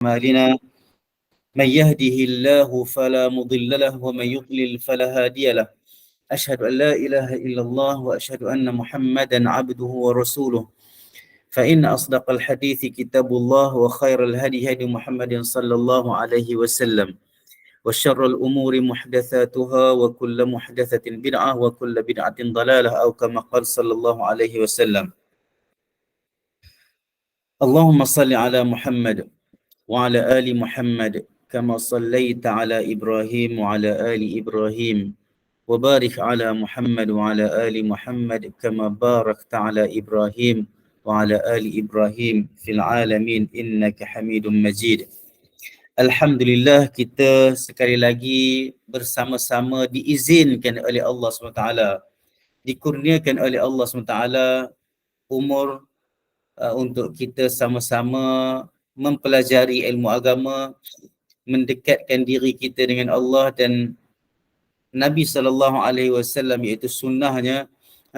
أعمالنا من يهده الله فلا مضل له ومن يضلل فلا هادي له أشهد أن لا إله إلا الله وأشهد أن محمدا عبده ورسوله فإن أصدق الحديث كتاب الله وخير الهدي هدي محمد صلى الله عليه وسلم وشر الأمور محدثاتها وكل محدثة بدعة وكل بدعة ضلالة أو كما قال صلى الله عليه وسلم. اللهم صل على محمد وعلى آل محمد كما صليت على إبراهيم وعلى آل إبراهيم وبارك على محمد وعلى آل محمد كما باركت على إبراهيم وعلى آل إبراهيم في العالمين إنك حميد مجيد. Alhamdulillah, kita sekali lagi bersama-sama diizinkan oleh Allah SWT, dikurniakan oleh Allah SWT umur untuk kita sama-sama mempelajari ilmu agama, mendekatkan diri kita dengan Allah dan Nabi SAW, iaitu sunnahnya.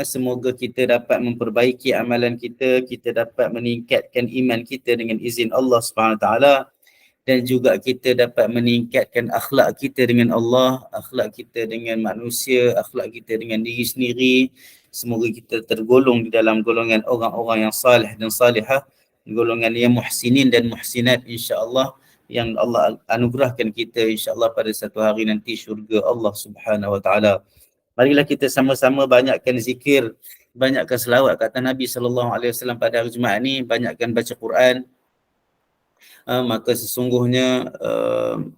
Semoga kita dapat memperbaiki amalan kita, kita dapat meningkatkan iman kita dengan izin Allah SWT, dan juga kita dapat meningkatkan akhlak kita dengan Allah, akhlak kita dengan manusia, akhlak kita dengan diri sendiri. Semoga kita tergolong di dalam golongan orang-orang yang salih dan salihah, golongan yang muhsinin dan muhsinat, insya-Allah, yang Allah anugerahkan kita insya-Allah pada satu hari nanti syurga Allah Subhanahu Wa Taala. Marilah kita sama-sama banyakkan zikir, banyakkan selawat kata Nabi sallallahu alaihi wasallam pada hari Jumaat ni, banyakkan baca Quran. Maka sesungguhnya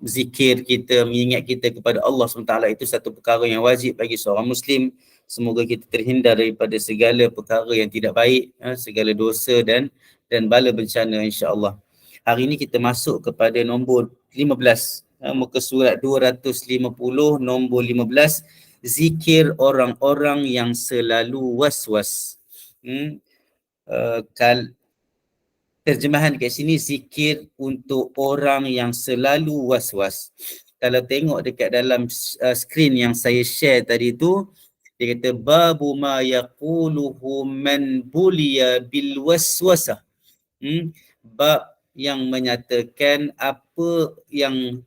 zikir kita, mengingat kita kepada Allah SWT itu satu perkara yang wajib bagi seorang Muslim. Semoga kita terhindar daripada segala perkara yang tidak baik, segala dosa dan bala bencana, insya-Allah. Hari ini kita masuk kepada nombor 15, muka surat 250, nombor 15, zikir orang-orang yang selalu was-was. Terjemahan kat sini, zikir untuk orang yang selalu was-was. Kalau tengok dekat dalam skrin yang saya share tadi tu, dia kata babu ma yaquluhu man buliya bil waswasah. Bab yang menyatakan apa yang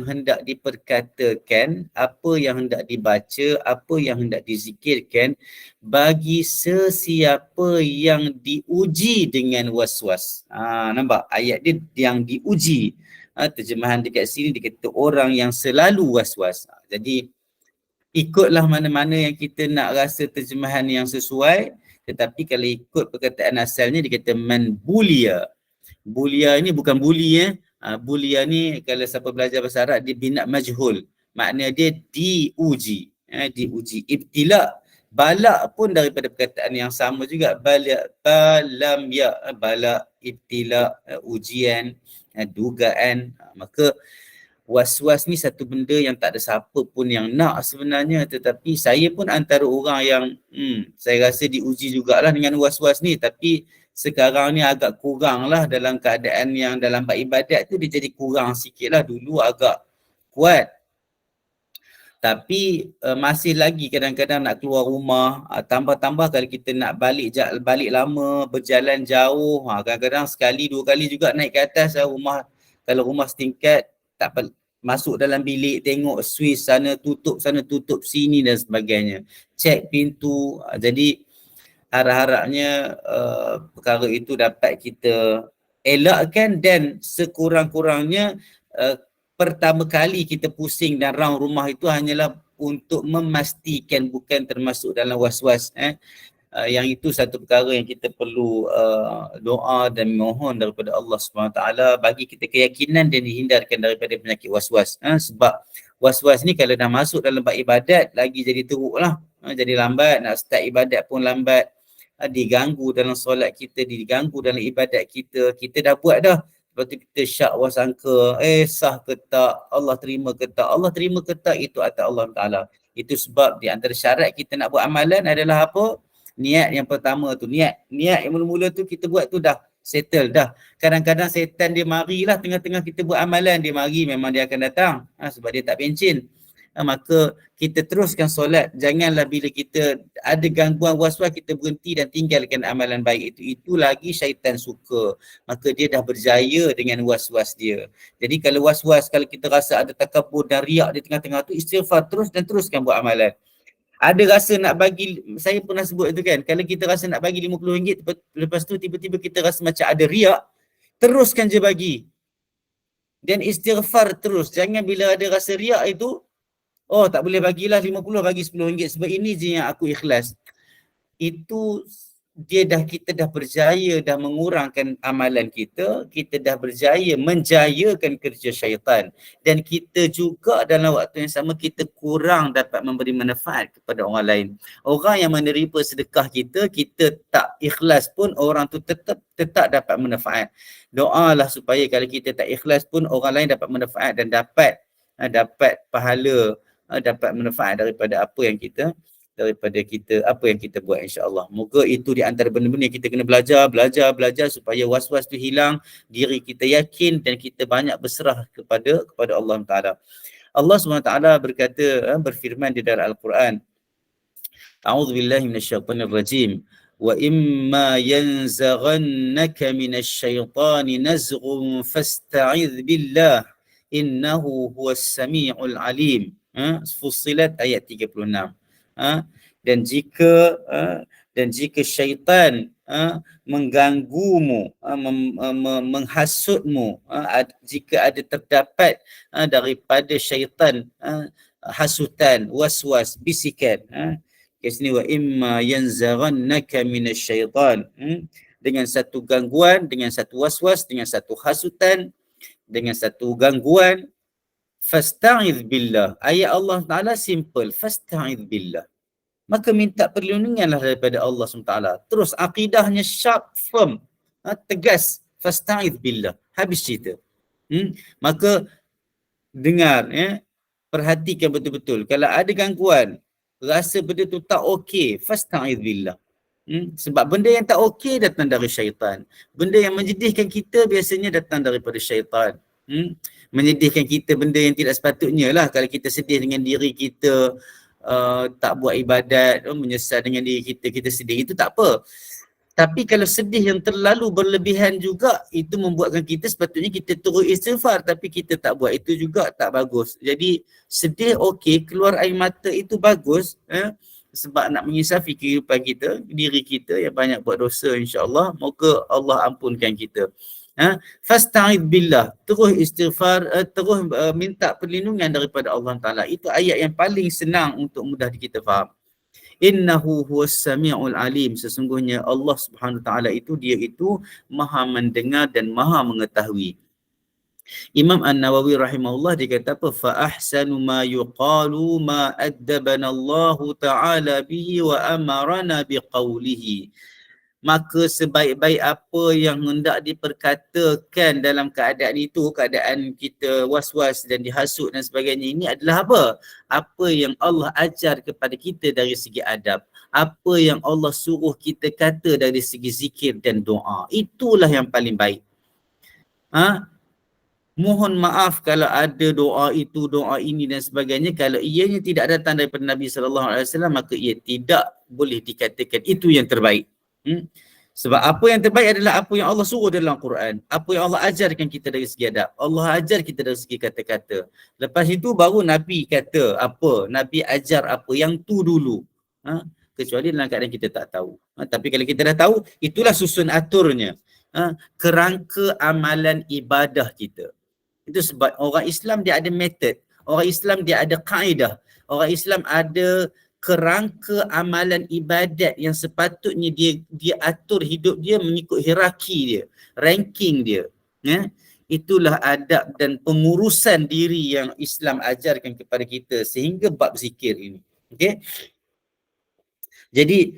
hendak diperkatakan, apa yang hendak dibaca, apa yang hendak dizikirkan bagi sesiapa yang diuji dengan was-was. Nampak ayat dia yang diuji. Terjemahan dekat sini dia kata orang yang selalu was-was. Jadi ikutlah mana-mana yang kita nak rasa terjemahan yang sesuai. Tetapi kalau ikut perkataan asalnya dia kata man bulia. Bulia ni bukan bully bulia ni kalau siapa belajar bahasa Arab dia bina majhul. Makna dia diuji. Diuji. Ibtila, bala pun daripada perkataan yang sama juga. Balam ya, bala, ibtila, ujian, dugaan. Maka was-was ni satu benda yang tak ada siapa pun yang nak sebenarnya, tetapi saya pun antara orang yang saya rasa diuji jugalah dengan was-was ni, tapi sekarang ni agak kurang lah dalam keadaan yang dalam bab ibadat tu dia jadi kurang sikit lah. Dulu agak kuat. Tapi masih lagi kadang-kadang nak keluar rumah, tambah-tambah kalau kita nak balik lama, berjalan jauh, kadang-kadang sekali dua kali juga naik ke atas rumah. Kalau rumah setingkat, tak masuk dalam bilik, tengok switch sana tutup sini dan sebagainya. Cek pintu. Jadi harap-harapnya perkara itu dapat kita elakkan, dan sekurang-kurangnya pertama kali kita pusing dan round rumah itu hanyalah untuk memastikan bukan termasuk dalam was-was. Yang itu satu perkara yang kita perlu doa dan mohon daripada Allah SWT bagi kita keyakinan dan dihindarkan daripada penyakit was-was. Sebab was-was ni kalau dah masuk dalam bab ibadat lagi jadi teruk lah. Jadi lambat, nak start ibadat pun lambat. Diganggu dalam solat kita, diganggu dalam ibadat kita. Kita dah buat dah, lepas tu kita syak wasangka, sah ke tak, Allah terima ke tak, Allah terima ke tak, itu atas Allah Ta'ala. Itu sebab di antara syarat kita nak buat amalan adalah apa? Niat yang pertama tu, niat yang mula-mula tu kita buat tu dah settle dah. Kadang-kadang setan dia marilah tengah-tengah kita buat amalan, dia mari memang dia akan datang sebab dia tak pencin. maka kita teruskan solat. Janganlah bila kita ada gangguan was-was kita berhenti dan tinggalkan amalan baik itu. Itu lagi syaitan suka. Maka dia dah berjaya dengan was-was dia. Jadi kalau was-was, kalau kita rasa ada takabur dan riak di tengah-tengah tu, istighfar terus dan teruskan buat amalan. Ada rasa nak bagi, saya pernah sebut itu kan, kalau kita rasa nak bagi RM50, lepas tu tiba-tiba kita rasa macam ada riak, teruskan je bagi. Dan istighfar terus. Jangan bila ada rasa riak itu, oh tak boleh bagilah 50, bagi RM10 sebab ini je yang aku ikhlas. Itu kita dah berjaya dah mengurangkan amalan kita dah berjaya menjayakan kerja syaitan, dan kita juga dalam waktu yang sama kita kurang dapat memberi manfaat kepada orang lain. Orang yang menerima sedekah kita tak ikhlas pun orang tu tetap dapat manfaat. Doalah supaya kalau kita tak ikhlas pun orang lain dapat manfaat dan dapat pahala, dapat manfaat daripada apa yang kita buat, insya-Allah. Moga itu di antara benda-benda yang kita kena belajar supaya was-was tu hilang, diri kita yakin dan kita banyak berserah kepada Allah Taala. Allah SWT berfirman di dalam Al-Quran, A'udzubillahi minasyaitonirrajim. Wa imma yanzaghannaka minasyaitani nazghun fasta'iz billah innahu huwas samiul alim. Fussilat ayat 36. Dan jika syaitan mengganggumu, menghasutmu, jika ada terdapat daripada syaitan hasutan, waswas, bisikan, kat sini wa imma yanzaghannaka minasyaitan, dengan satu gangguan, dengan satu waswas, dengan satu hasutan, dengan satu gangguan, fasta'iz billah. Ayat Allah Ta'ala simple, fasta'iz billah. Maka minta perlindunganlah daripada Allah SWT. Terus akidahnya sharp, firm, tegas, fasta'iz billah. Habis cerita. Maka dengar, perhatikan betul-betul. Kalau ada gangguan, rasa benda tu tak okey, fasta'iz billah. Sebab benda yang tak okey datang dari syaitan. Benda yang menjedihkan kita biasanya datang daripada syaitan. Menyedihkan kita benda yang tidak sepatutnya lah. Kalau kita sedih dengan diri kita, tak buat ibadat, menyesal dengan diri kita sedih, itu tak apa. Tapi kalau sedih yang terlalu berlebihan juga, itu membuatkan kita sepatutnya kita terus istighfar, tapi kita tak buat, itu juga tak bagus. Jadi sedih okey, keluar air mata itu bagus, sebab nak menginsafi kehidupan kita, diri kita yang banyak buat dosa, insya-Allah. Moga Allah ampunkan kita. Fasta'iz billah, terus istighfar, terus minta perlindungan daripada Allah Ta'ala. Itu ayat yang paling senang untuk mudah kita faham. Innahu huwas samiul alim. Sesungguhnya Allah Subhanahu Ta'ala itu, dia itu maha mendengar dan maha mengetahui. Imam An-Nawawi rahimahullah dia kata apa? Fa ahsanu ma yuqalu ma addabana Allah Ta'ala bihi wa amarana biqaulihi. Maka sebaik-baik apa yang hendak diperkatakan dalam keadaan itu, keadaan kita was-was dan dihasut dan sebagainya, ini adalah apa? Apa yang Allah ajar kepada kita dari segi adab. Apa yang Allah suruh kita kata dari segi zikir dan doa. Itulah yang paling baik. Mohon maaf kalau ada doa itu, doa ini dan sebagainya. Kalau ianya tidak datang daripada Nabi SAW, maka ia tidak boleh dikatakan itu yang terbaik. Sebab apa yang terbaik adalah apa yang Allah suruh dalam Quran, apa yang Allah ajarkan kita dari segi adab. Allah ajar kita dari segi kata-kata. Lepas itu baru Nabi kata apa, Nabi ajar apa, yang tu dulu. Kecuali dalam keadaan kita tak tahu. Tapi kalau kita dah tahu, itulah susun aturnya. Kerangka amalan ibadah kita. Itu sebab orang Islam dia ada method. Orang Islam dia ada kaedah. Orang Islam ada kerangka amalan ibadat yang sepatutnya dia atur hidup dia mengikut hierarki dia, ranking dia. Itulah adab dan pengurusan diri yang Islam ajarkan kepada kita sehingga bab zikir ini. Okey. Jadi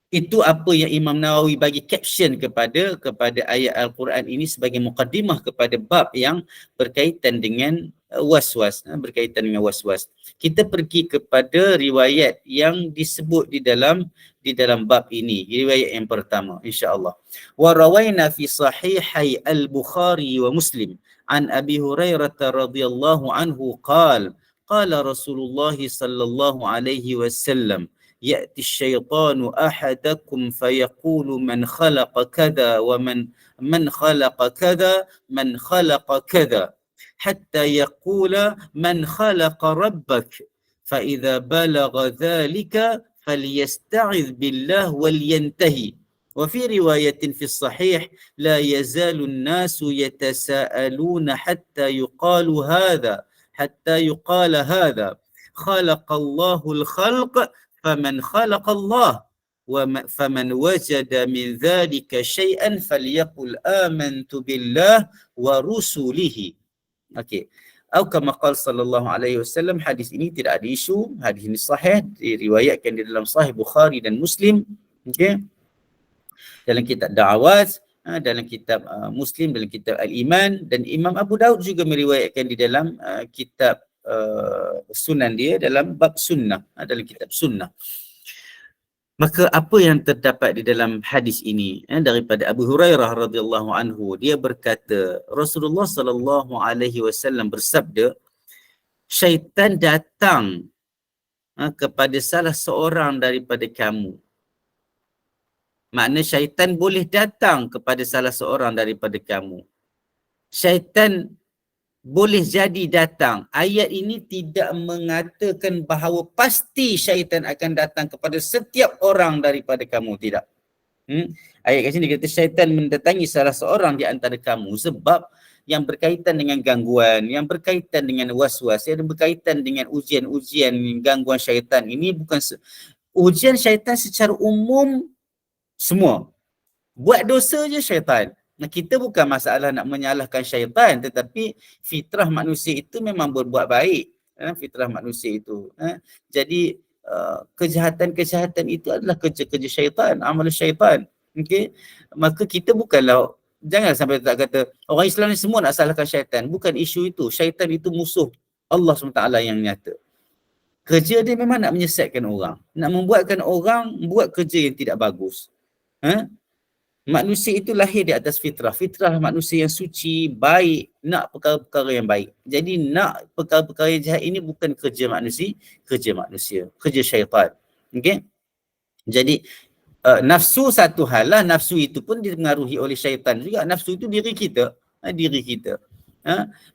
itu apa yang Imam Nawawi bagi caption kepada ayat Al-Quran ini sebagai mukaddimah kepada bab yang berkaitan dengan was-was, berkaitan dengan was-was. Kita pergi kepada riwayat yang disebut di dalam bab ini. Riwayat yang pertama, insya-Allah. Wa rawaina fi sahihai al-Bukhari wa Muslim an Abi Hurairah radhiyallahu anhu qala qala Rasulullah sallallahu alaihi wasallam ya'ti asyaitanu ahadakum fayaqulu man khalaqa kadha wa man khalaqa kadha man khalaqa kadha hatta yaqula man khalaqa rabbak fa idza balagha dhalika falyasta'idh billah wal yantahi. وفي رواية في الصحيح لا يزال الناس يتساءلون حتى يقال هذا خلق الله الخلق فمن خلق الله فمن وجد من ذلك شيئا فليقل آمنت بالله ورسله. Okey. Atau kama qala sallallahu alaihi wasallam, hadis ini tidak ada isu, hadis ini sahih, diriwayatkan di dalam Sahih Bukhari dan Muslim. Okey. Dalam kitab Da'awat, dalam kitab Muslim, dalam kitab Al-Iman, dan Imam Abu Daud juga meriwayatkan di dalam kitab Sunan dia, dalam bab sunnah, dalam kitab sunnah. Maka apa yang terdapat di dalam hadis ini daripada Abu Hurairah radhiyallahu anhu, dia berkata Rasulullah sallallahu alaihi wasallam bersabda, syaitan datang kepada salah seorang daripada kamu. Makna syaitan boleh datang kepada salah seorang daripada kamu. Syaitan boleh jadi datang. Ayat ini tidak mengatakan bahawa pasti syaitan akan datang kepada setiap orang daripada kamu. Tidak. Ayat kat sini kata syaitan mendatangi salah seorang di antara kamu sebab yang berkaitan dengan gangguan, yang berkaitan dengan was-was, yang berkaitan dengan ujian-ujian, gangguan syaitan ini bukan ujian syaitan secara umum. Semua buat dosa je syaitan. Kita bukan masalah nak menyalahkan syaitan, tetapi fitrah manusia itu memang berbuat baik. Fitrah manusia itu. Jadi kejahatan-kejahatan itu adalah kerja-kerja syaitan, amal syaitan. Okey. Maka kita bukanlah, jangan sampai tak kata orang Islam ni semua nak salahkan syaitan. Bukan isu itu. Syaitan itu musuh Allah SWT yang nyata. Kerja dia memang nak menyesatkan orang, nak membuatkan orang buat kerja yang tidak bagus. Manusia itu lahir di atas fitrah. Fitrah manusia yang suci, baik, nak perkara-perkara yang baik. Jadi nak perkara-perkara yang jahat ini bukan kerja manusia, kerja syaitan. Okey. Jadi nafsu satu hal lah, nafsu itu pun dipengaruhi oleh syaitan juga. Nafsu itu diri kita.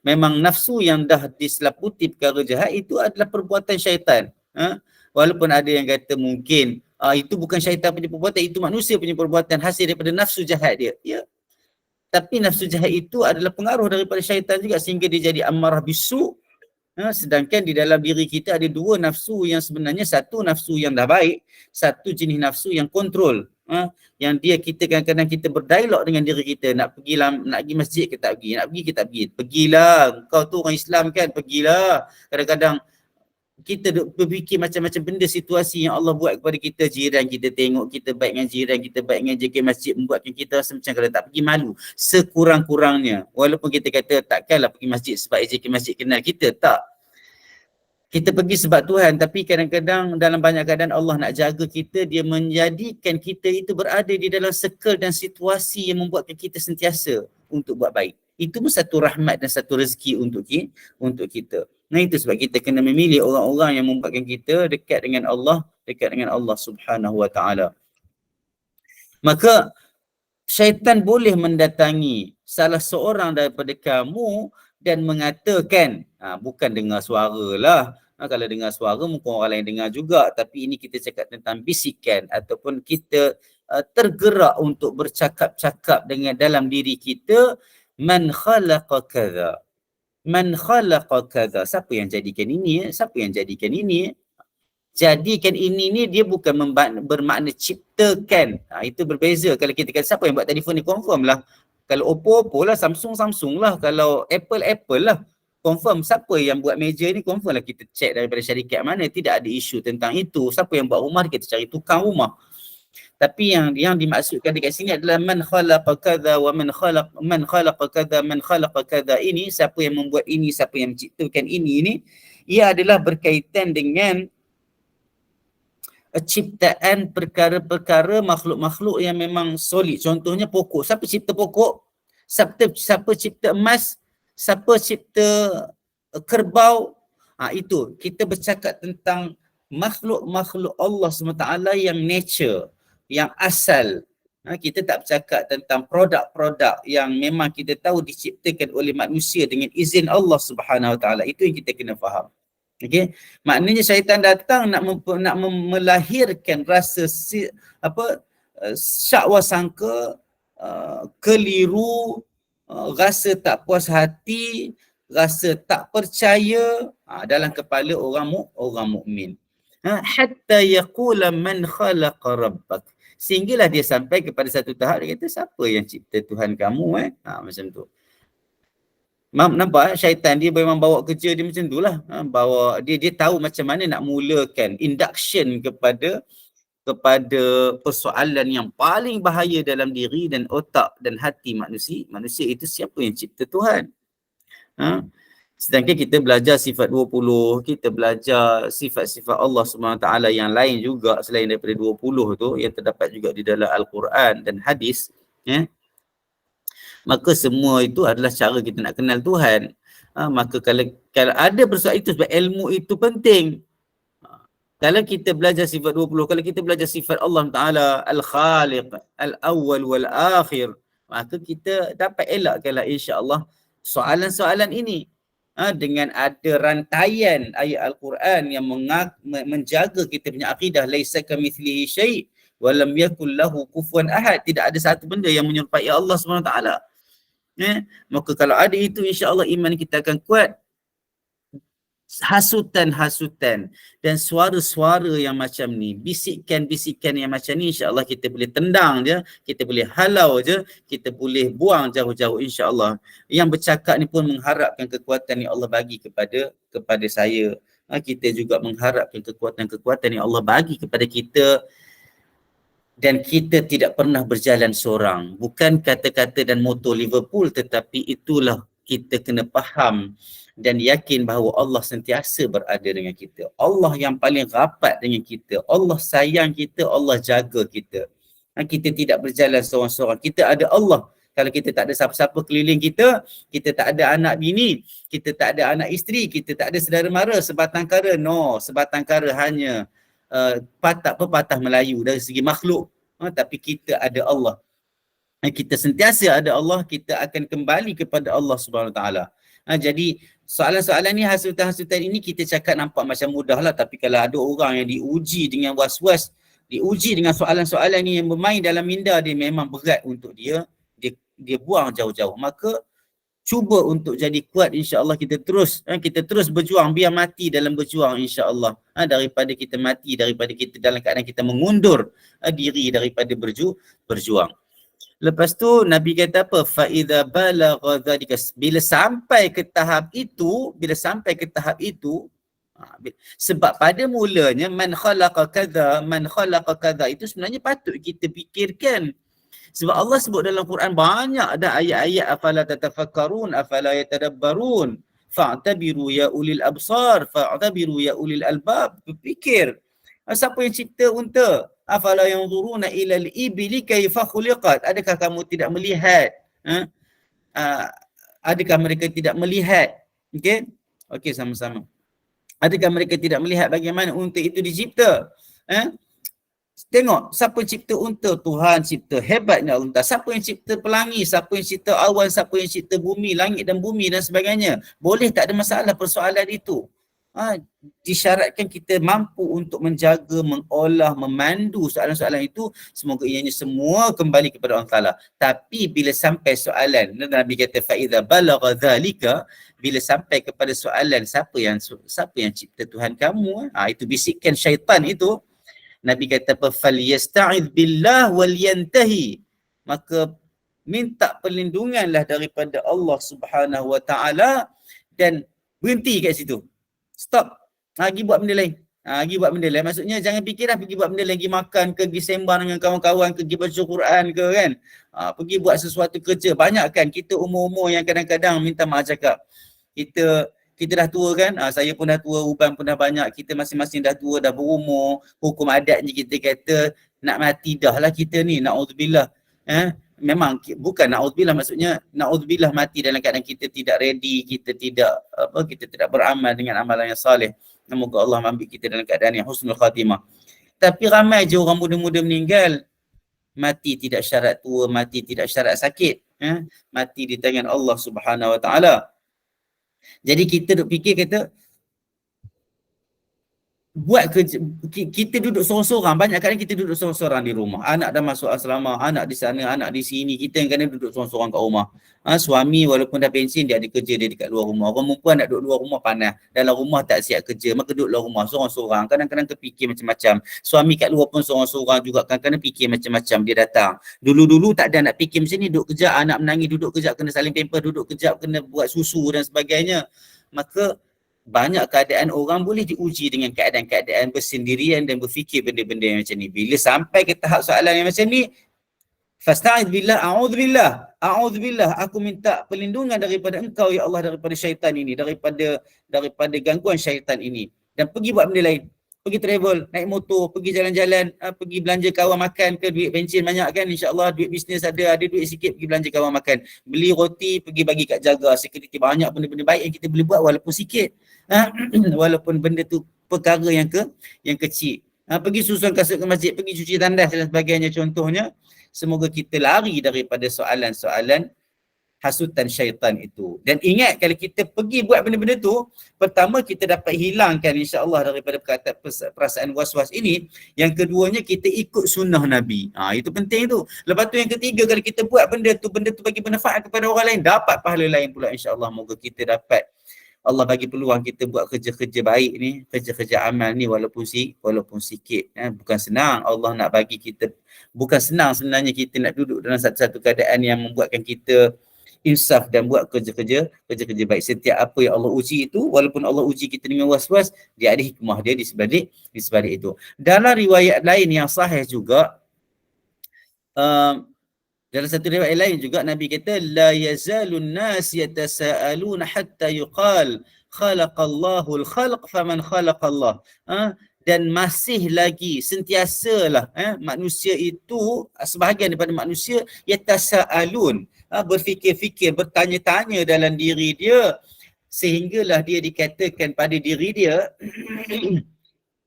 Memang nafsu yang dah diselaputi perkara jahat itu adalah perbuatan syaitan. Walaupun ada yang kata mungkin itu bukan syaitan punya perbuatan, itu manusia punya perbuatan hasil daripada nafsu jahat dia. Ya. Tapi nafsu jahat itu adalah pengaruh daripada syaitan juga sehingga dia jadi amarah bisu. Sedangkan di dalam diri kita ada dua nafsu yang sebenarnya, satu nafsu yang dah baik, satu jenis nafsu yang kontrol. Yang dia kita kadang-kadang kita berdialog dengan diri kita, nak pergi masjid ke tak pergi, nak pergi ke tak pergi. Pergilah, kau tu orang Islam kan, pergilah. Kadang-kadang kita berfikir macam-macam benda situasi yang Allah buat kepada kita. Jiran kita tengok kita baik dengan jiran, kita baik dengan JK masjid, membuatkan kita rasa macam kalau tak pergi malu. Sekurang-kurangnya, walaupun kita kata takkanlah pergi masjid sebab JK masjid kenal kita, tak. Kita pergi sebab Tuhan, tapi kadang-kadang dalam banyak keadaan Allah nak jaga kita, dia menjadikan kita itu berada di dalam circle dan situasi yang membuatkan kita sentiasa untuk buat baik. Itu pun satu rahmat dan satu rezeki untuk kita. Nah, itu sebab kita kena memilih orang-orang yang membuatkan kita dekat dengan Allah Subhanahu Wa Taala. Maka syaitan boleh mendatangi salah seorang daripada kamu dan mengatakan, bukan dengar suara lah. Kalau dengar suara mungkin orang lain dengar juga, tapi ini kita cakap tentang bisikan ataupun kita tergerak untuk bercakap-cakap dengan dalam diri kita, man khalaqa kadza. Man khalaqa kadza. Siapa yang jadikan ini? Siapa yang jadikan ini? Jadikan ini ni dia bukan bermakna ciptakan. Itu berbeza. Kalau kita kata siapa yang buat telefon ni, confirm lah. Kalau Oppo lah, Samsung lah. Kalau Apple lah. Confirm siapa yang buat meja ni, confirm lah kita check daripada syarikat mana. Tidak ada isu tentang itu. Siapa yang buat rumah, kita cari tukang rumah. Tapi yang dimaksudkan dekat sini adalah man khalaqa kadza wa man khalaqa kadza ini, siapa yang membuat ini, siapa yang menciptakan ini, ia adalah berkaitan dengan ciptaan perkara-perkara makhluk-makhluk yang memang solid. Contohnya pokok. Siapa cipta pokok? Siapa cipta emas? Siapa cipta kerbau? Itu kita bercakap tentang makhluk-makhluk Allah SWT yang nature, yang asal. Kita tak bercakap tentang produk-produk yang memang kita tahu diciptakan oleh manusia dengan izin Allah Subhanahu Wa Taala. Itu yang kita kena faham. Okey, maknanya syaitan datang nak melahirkan rasa syakwa sangka, keliru, rasa tak puas hati, rasa tak percaya dalam kepala orang mukmin. Hatta yaqula man khalaqa rabbak. Sehinggalah dia sampai kepada satu tahap dia kata, siapa yang cipta Tuhan kamu? Macam tu. Nampak syaitan dia memang bawa kerja dia macam tu lah. Bawa dia tahu macam mana nak mulakan induction kepada persoalan yang paling bahaya dalam diri dan otak dan hati manusia. Manusia itu siapa yang cipta Tuhan? Sedangkan kita belajar sifat 20, kita belajar sifat-sifat Allah SWT yang lain juga selain daripada 20 tu yang terdapat juga di dalam Al-Quran dan hadis, maka semua itu adalah cara kita nak kenal Tuhan. Maka kalau ada persoalan itu, sebab ilmu itu penting. Kalau kita belajar sifat 20, kalau kita belajar sifat Allah Ta'ala Al-Khaliq, Al-Awwal Wal-Akhir, maka kita dapat elakkanlah insya-Allah soalan-soalan ini. Dengan ada rantaian ayat Al-Quran yang menjaga kita punya akidah, laisa kamitslihi syai' wa lam yakul lahu kufuwan ahad. Tidak ada satu benda yang menyerupai Allah SWT. Maka kalau ada itu, insya-Allah iman kita akan kuat. Hasutan-hasutan dan suara-suara yang macam ni, bisikan-bisikan yang macam ni, insya-Allah kita boleh tendang je, kita boleh halau je, kita boleh buang jauh-jauh insya-Allah. Yang bercakap ni pun mengharapkan kekuatan yang Allah bagi kepada saya. Kita juga mengharapkan kekuatan-kekuatan yang Allah bagi kepada kita. Dan kita tidak pernah berjalan seorang. Bukan kata-kata dan moto Liverpool, tetapi itulah kita kena faham dan yakin bahawa Allah sentiasa berada dengan kita. Allah yang paling rapat dengan kita. Allah sayang kita, Allah jaga kita. Kita tidak berjalan seorang-seorang. Kita ada Allah. Kalau kita tak ada siapa-siapa keliling kita, kita tak ada anak bini, kita tak ada anak isteri, kita tak ada saudara mara, sebatang kara. No, sebatang kara hanya pepatah Melayu dari segi makhluk. Tapi kita ada Allah. Kita sentiasa ada Allah, kita akan kembali kepada Allah Subhanahu Wa Taala. Jadi soalan-soalan ni, hasutan-hasutan ini kita cakap nampak macam mudah lah. Tapi kalau ada orang yang diuji dengan was-was, diuji dengan soalan-soalan ni yang bermain dalam minda dia, memang berat untuk dia buang jauh-jauh. Maka cuba untuk jadi kuat, insya-Allah kita terus berjuang, biar mati dalam berjuang insya-Allah. Daripada kita mati, daripada kita dalam keadaan kita mengundur diri daripada berjuang. Lepas tu Nabi kata apa? Fa idza balagha dzalika, bila sampai ke tahap itu, sebab pada mulanya man khalaqa kadza itu sebenarnya patut kita fikirkan. Sebab Allah sebut dalam Quran banyak ada ayat-ayat, afala tatafakkarun, afala yatadabbarun, fa'tabiru ya ulil absar, fa'tabiru ya ulil albab. Fikir. Siapa yang cipta unta? Afala yanzuruna ilal ibli kaifa khuliqat. Adakah kamu tidak melihat? Adakah mereka tidak melihat? Okey, sama-sama. Adakah mereka tidak melihat bagaimana unta itu dicipta? Tengok, siapa yang cipta unta? Tuhan cipta. Hebatnya unta. Siapa yang cipta pelangi? Siapa yang cipta awan? Siapa yang cipta bumi, langit dan bumi dan sebagainya? Boleh, tak ada masalah persoalan itu. Disyaratkan kita mampu untuk menjaga, mengolah, memandu soalan-soalan itu. Semoga ianya semua kembali kepada Allah Ta'ala. Tapi bila sampai soalan, Nabi kata fa'idha balagha dhalika, bila sampai kepada soalan siapa yang cipta Tuhan kamu, itu bisikan syaitan itu, Nabi kata apa? Falyasta'idh billah wal yantahi. Maka minta perlindunganlah daripada Allah Subhanahu Wa Ta'ala dan berhenti kat situ. Stop. Pergi buat benda lain. Maksudnya jangan fikir pergi buat benda lain, pergi makan ke, pergi sembang dengan kawan-kawan ke, pergi baca Quran ke kan. Pergi buat sesuatu kerja. Banyak kan kita umur-umur yang kadang-kadang minta maaf cakap. Kita dah tua kan. Saya pun dah tua, Uban pun dah banyak. Kita masing-masing dah tua, dah berumur. Hukum adatnya kita kata nak mati dah lah kita ni. Na'udzubillah. memang bukan naudzubillah, maksudnya naudzubillah mati dalam keadaan kita tidak ready, kita tidak beramal dengan amalan yang soleh. Semoga Allah ambil kita dalam keadaan yang husnul khatimah. Tapi ramai je orang muda-muda meninggal, mati tidak syarat tua, mati tidak syarat sakit, mati di tangan Allah Subhanahu Wa Taala. Jadi kita duk fikir kata buat kerja, kita duduk sorang-sorang, banyak kali kita duduk sorang-sorang di rumah, anak dah masuk asrama, anak di sana, anak di sini, kita yang kadang duduk sorang-sorang kat rumah. Suami walaupun dah pension, dia ada kerja dia dekat luar rumah. Orang perempuan nak duduk luar rumah panas, dalam rumah tak siap kerja, maka duduk luar rumah sorang-sorang, kadang-kadang terfikir macam-macam. Suami kat luar pun sorang-sorang juga, kadang-kadang fikir macam-macam. Dia datang, dulu-dulu tak ada nak fikir macam ni, duduk kejap anak menangis, duduk kejap kena saling pamper, duduk kejap kena buat susu dan sebagainya. Maka banyak keadaan orang boleh diuji dengan keadaan-keadaan bersendirian dan berfikir benda-benda yang macam ni. Bila sampai ke tahap soalan yang macam ni, fasta'idz billah, a'udzubillah, aku minta perlindungan daripada engkau ya Allah, daripada syaitan ini, daripada gangguan syaitan ini. Dan pergi buat benda lain. Pergi travel, naik motor, pergi jalan-jalan, pergi belanja kawan makan ke, duit bensin banyak kan, insya-Allah duit bisnes ada duit sikit, pergi belanja kawan makan. Beli roti, pergi bagi kat jaga, security. Banyak benda-benda baik yang kita boleh buat walaupun sikit. Walaupun benda tu perkara yang kecil. Pergi susun kasut ke masjid, pergi cuci tandas dan sebagainya contohnya. Semoga kita lari daripada soalan-soalan hasutan syaitan itu. Dan ingat, kalau kita pergi buat benda-benda tu, pertama kita dapat hilangkan insya-Allah daripada perasaan was-was ini. Yang keduanya kita ikut sunnah Nabi. Itu penting tu. Lepas tu yang ketiga, kalau kita buat benda tu bagi manfaat kepada orang lain, dapat pahala lain pula insya-Allah. Moga kita dapat Allah bagi peluang kita buat kerja-kerja baik ni, kerja-kerja amal ni walaupun sikit. Bukan senang Allah nak bagi kita, bukan senang sebenarnya kita nak duduk dalam satu-satu keadaan yang membuatkan kita insaf dan buat kerja-kerja baik. Setiap apa yang Allah uji itu, walaupun Allah uji kita dengan was-was, dia ada hikmah dia di sebalik itu. Dalam riwayat lain yang sahih juga, dalam satu riwayat lain juga Nabi kata la yazalun nas yatasaaluna hatta yuqal khalaqallahu al-khalq faman khalaqallah. Dan masih lagi sentiasalah manusia itu, sebahagian daripada manusia yatasaalun, berfikir-fikir, bertanya-tanya dalam diri dia, sehinggalah dia dikatakan pada diri dia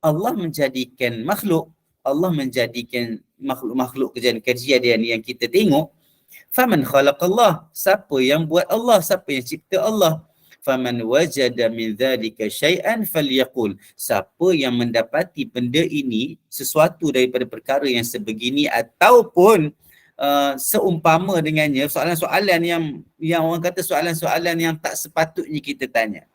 Allah menjadikan makhluk kejadian yang kita tengok. Faman khalaqallah, siapa yang buat Allah, siapa yang cipta Allah. Faman wajada min dhalika syai'an falyaqul, siapa yang mendapati benda ini, sesuatu daripada perkara yang sebegini ataupun seumpama dengannya, soalan-soalan yang orang kata soalan-soalan yang tak sepatutnya kita tanya.